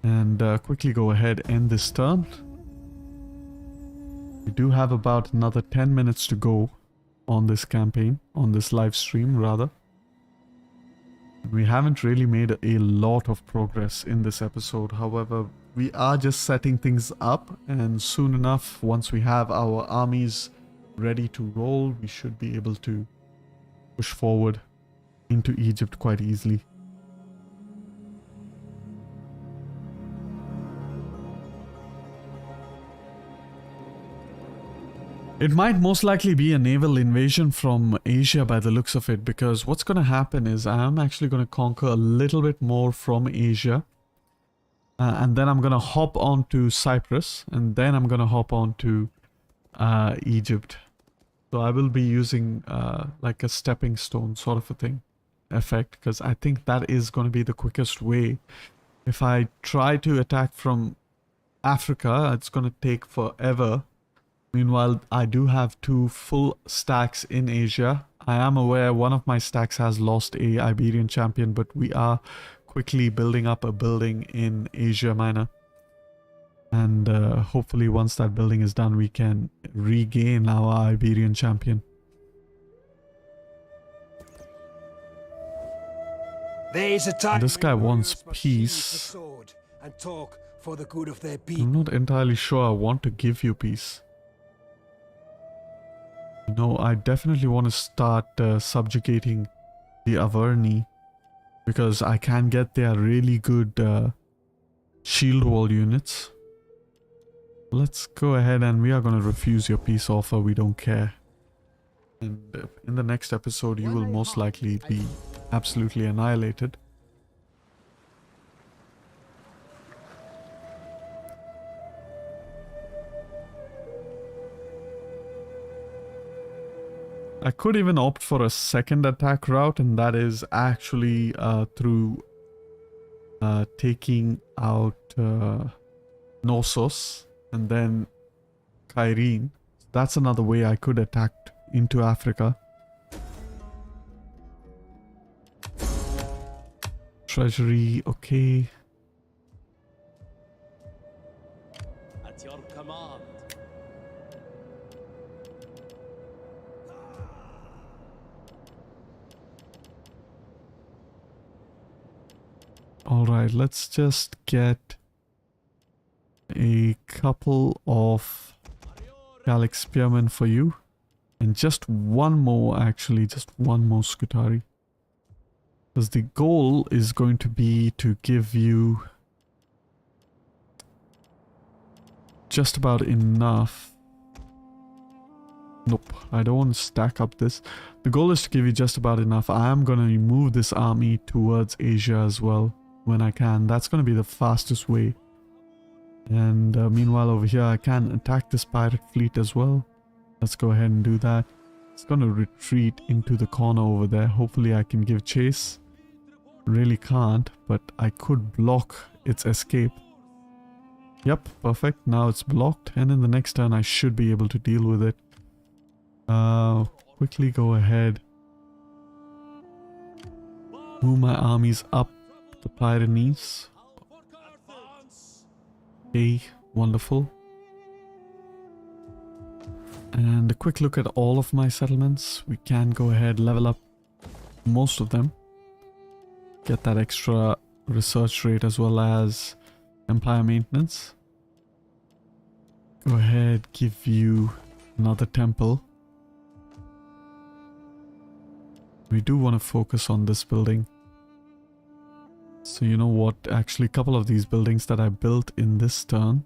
And quickly go ahead and end this turn. We do have about another 10 minutes to go on this campaign, on this live stream rather. We haven't really made a lot of progress in this episode. However, we are just setting things up, and soon enough, once we have our armies ready to roll, we should be able to push forward into Egypt quite easily. It might most likely be a naval invasion from Asia by the looks of it, because what's going to happen is I'm actually going to conquer a little bit more from Asia. And then I'm going to hop onto Cyprus, and then I'm going to hop onto Egypt. So I will be using like a stepping stone sort of a thing effect, because I think that is going to be the quickest way. If I try to attack from Africa, it's going to take forever. Meanwhile, I do have 2 full stacks in Asia. I am aware one of my stacks has lost a Iberian champion, but we are quickly building up a building in Asia Minor. And hopefully once that building is done, we can regain our Iberian champion.
There's a time
This guy wants peace.
and talk for the good of their people.
I'm not entirely sure I want to give you peace. No, I definitely want to start subjugating the Averni, because I can get their really good shield wall units. Let's go ahead and we are going to refuse your peace offer. We don't care. And in the next episode, you will most likely be absolutely annihilated. I could even opt for a second attack route, and that is actually through taking out Knossos and then Cairene. That's another way I could attack into Africa. Treasury, okay.
At your
Alright, let's just get a couple of Gallic Spearmen for you. And just one more, actually, just one more Scutari. Because the goal is going to be to give you just about enough. Nope, I don't want to stack up this. The goal is to give you just about enough. I am going to move this army towards Asia as well when I can. That's going to be the fastest way. And meanwhile over here I can attack this pirate fleet as well. Let's go ahead and do that. It's going to retreat into the corner over there. Hopefully I can give chase. Really can't, but I could block its escape. Yep, perfect. Now it's blocked, and in the next turn I should be able to deal with it. Quickly go ahead. Move my armies up the Pyrenees. Okay, wonderful. And a quick look at all of my settlements. We can go ahead, level up most of them. Get that extra research rate as well as empire maintenance. Go ahead, give you another temple. We do want to focus on this building. So you know what, actually a couple of these buildings that I built in this turn.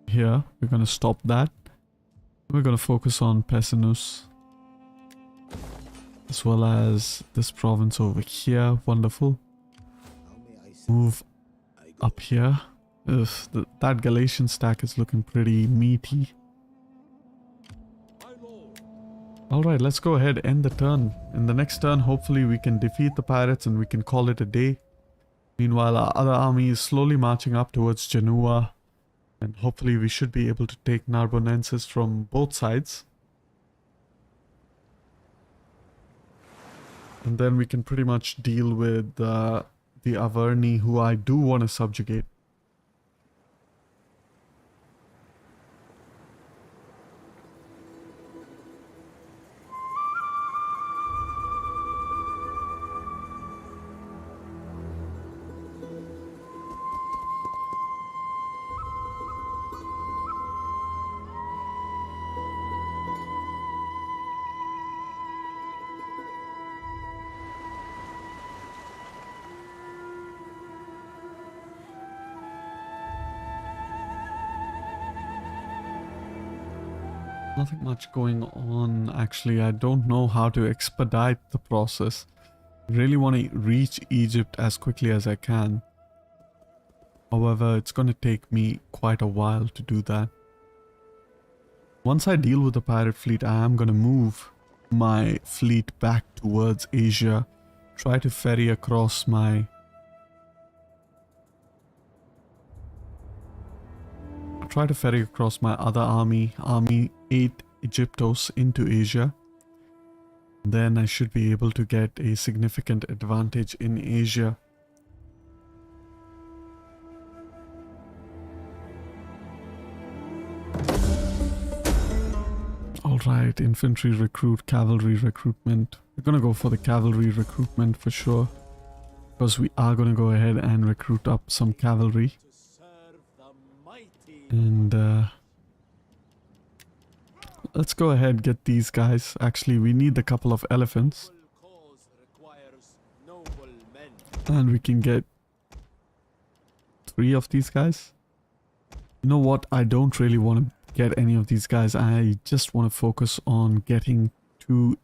Here, we're going to stop that. We're going to focus on Pessinus. As well as this province over here. Wonderful. Move up here. Ugh, that Galatian stack is looking pretty meaty. Alright, let's go ahead, end the turn. In the next turn, hopefully we can defeat the pirates and we can call it a day. Meanwhile, our other army is slowly marching up towards Genoa. And hopefully we should be able to take Narbonensis from both sides. And then we can pretty much deal with the Averni, who I do want to subjugate. Nothing much going on, actually. I don't know how to expedite the process. I really want to reach Egypt as quickly as I can. However, it's going to take me quite a while to do that. Once I deal with the pirate fleet, I am going to move my fleet back towards Asia. Try to ferry across my... other army, Army 8 Egyptos, into Asia. Then I should be able to get a significant advantage in Asia. Alright, infantry recruit, cavalry recruitment. We're gonna go for the cavalry recruitment for sure. Because we are gonna go ahead and recruit up some cavalry. And let's go ahead, get these guys. Actually, we need a couple of elephants. And we can get 3 of these guys. You know what? I don't really want to get any of these guys. I just want to focus on getting to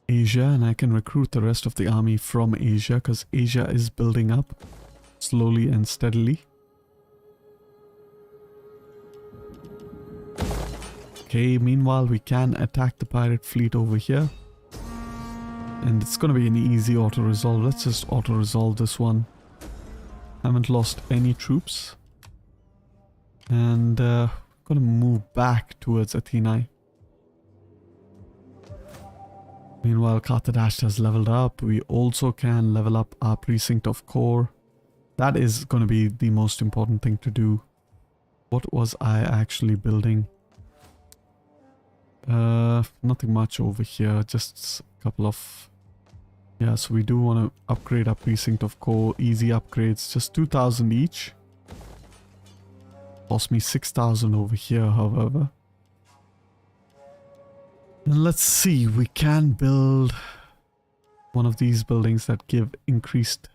Asia. And I can recruit the rest of the army from Asia. Because Asia is building up slowly and steadily. Okay, meanwhile we can attack the pirate fleet over here. And it's going to be an easy auto-resolve. Let's just auto-resolve this one. Haven't lost any troops. And going to move back towards Athena. Meanwhile, Qarthadasht has leveled up. We also can level up our precinct of core. That is going to be the most important thing to do. What was I actually building? Nothing much over here, just a couple of Yeah, so we do want to upgrade our precinct of core. Easy upgrades, just 2,000 each. Cost me 6,000 over here, however. And let's see, we can build one of these buildings that give increased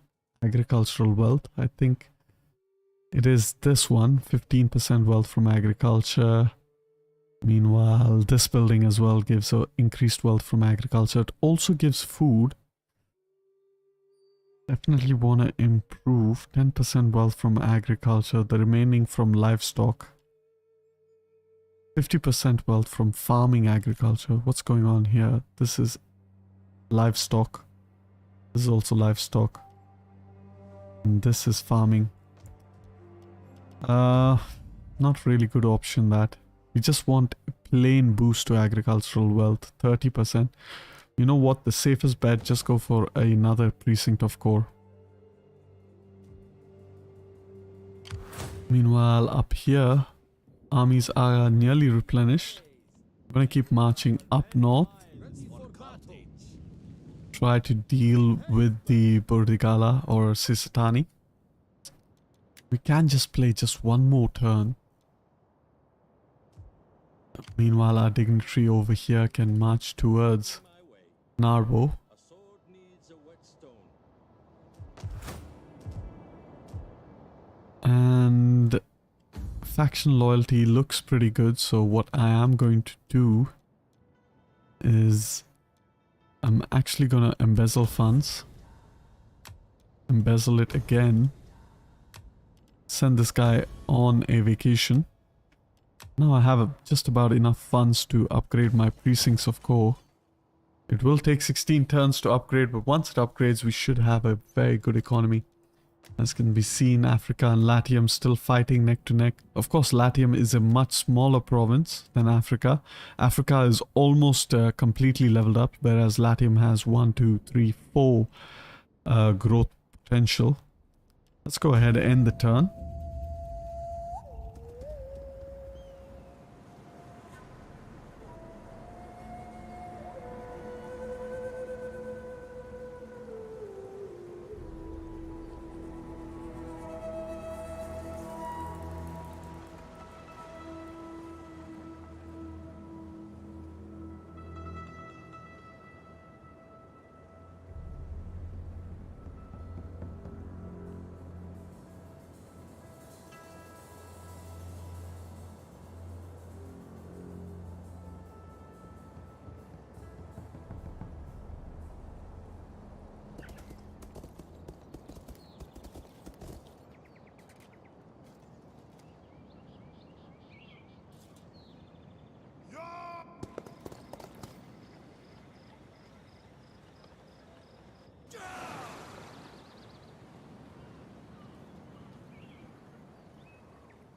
agricultural wealth. I think it is this one, 15% wealth from agriculture. Meanwhile, this building as well gives increased wealth from agriculture. It also gives food. Definitely want to improve 10% wealth from agriculture, the remaining from livestock. 50% wealth from farming agriculture. What's going on here? This is livestock. This is also livestock. And this is farming. Not really good option that. We just want a plain boost to agricultural wealth, 30%. You know what? The safest bet, just go for another precinct of core. Meanwhile, up here, armies are nearly replenished. I'm gonna keep marching up north. Try to deal with the Burdigala or Sisatani. We can just play just one more turn. Meanwhile, our dignitary over here can march towards Narbo.
A sword needs a whetstone.
And faction loyalty looks pretty good, so what I am going to do is I'm actually going to embezzle funds. Embezzle it again. Send this guy on a vacation. Now I have just about enough funds to upgrade my precincts of core. It will take 16 turns to upgrade, but once it upgrades, we should have a very good economy. As can be seen, Africa and Latium still fighting neck to neck. Of course, Latium is a much smaller province than Africa. Africa is almost completely leveled up, whereas Latium has 1, 2, 3, 4 growth potential. Let's go ahead and end the turn.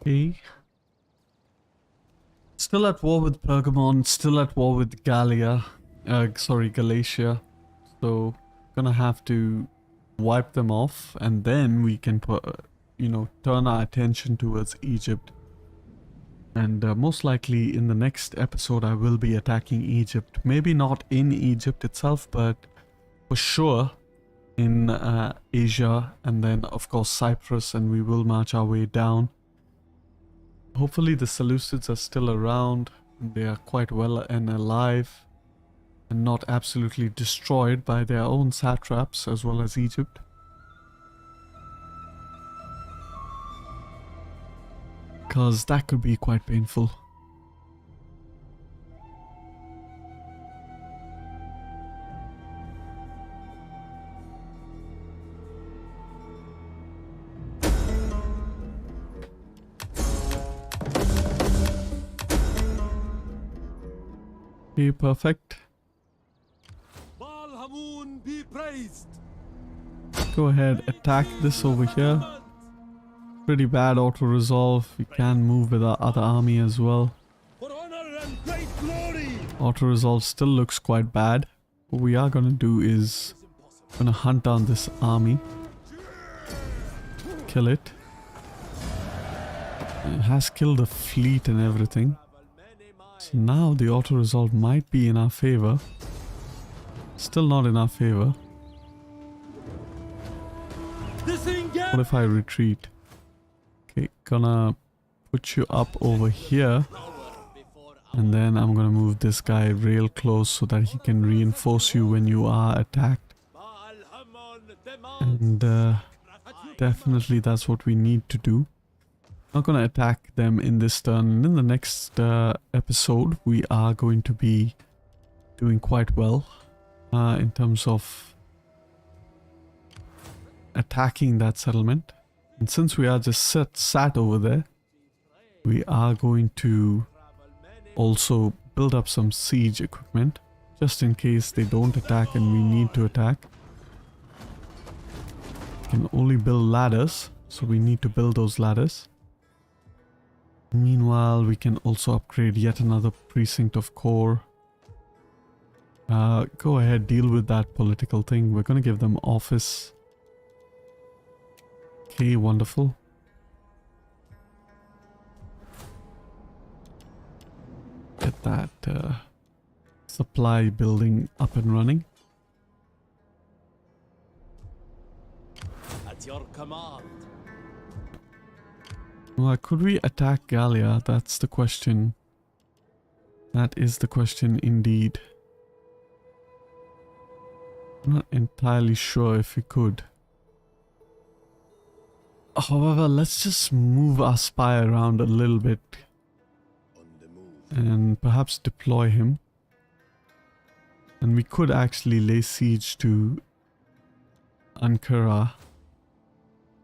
Okay. Still at war with Pergamon, still at war with Galatia. So, gonna have to wipe them off, and then we can turn our attention towards Egypt. And most likely in the next episode I will be attacking Egypt. Maybe not in Egypt itself, but for sure in Asia, and then of course Cyprus, and we will march our way down. Hopefully the Seleucids are still around. They are quite well and alive, and not absolutely destroyed by their own satraps as well as Egypt. Because that could be quite painful. Okay, perfect.
Baal Hamun be praised.
Go ahead, attack this over here. Pretty bad auto-resolve. We can move with our other army as well.
For honor and great glory.
Auto-resolve still looks quite bad. What we are gonna do is gonna hunt down this army. Kill it. It has killed the fleet and everything. So now the auto-resolve might be in our favor. Still not in our favor. What if I retreat? Okay, gonna put you up over here. And then I'm gonna move this guy real close so that he can reinforce you when you are attacked. And definitely that's what we need to do. Not gonna attack them in this turn. And in the next episode, we are going to be doing quite well in terms of attacking that settlement. And since we are just sat over there, we are going to also build up some siege equipment just in case they don't attack and we need to attack. We can only build ladders, so we need to build those ladders. Meanwhile, we can also upgrade yet another precinct of core. Go ahead, deal with that political thing. We're going to give them office. Okay, wonderful. Get that supply building up and running.
At your command.
Well, could we attack Gallia? That's the question. That is the question indeed. I'm not entirely sure if we could. However, let's just move our spy around a little bit. And perhaps deploy him. And we could actually lay siege to Ankara.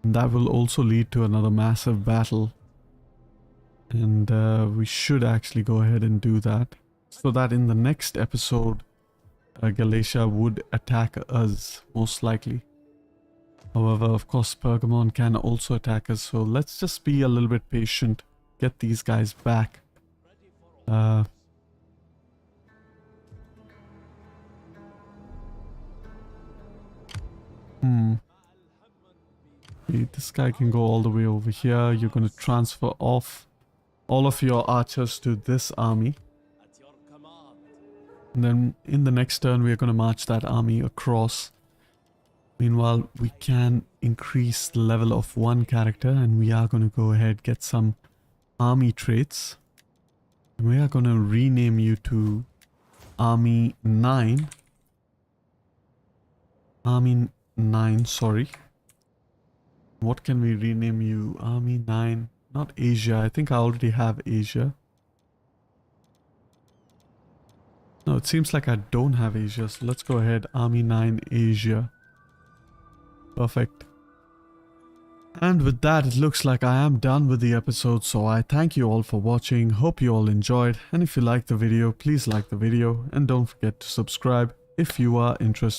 And that will also lead to another massive battle. And we should actually go ahead and do that. So that in the next episode, Galatia would attack us, most likely. However, of course, Pergamon can also attack us. So let's just be a little bit patient. Get these guys back. This guy can go all the way over here. You're going to transfer off all of your archers to this army. And then in the next turn, we are going to march that army across. Meanwhile, we can increase the level of one character, and we are going to go ahead get some army traits. And we are going to rename you to Army 9. Army 9, sorry. What can we rename you? Army 9. Not Asia. I think I already have Asia. No, it seems like I don't have Asia. So let's go ahead. Army 9 Asia. Perfect. And with that, it looks like I am done with the episode. So I thank you all for watching. Hope you all enjoyed. And if you liked the video, please like the video. And don't forget to subscribe if you are interested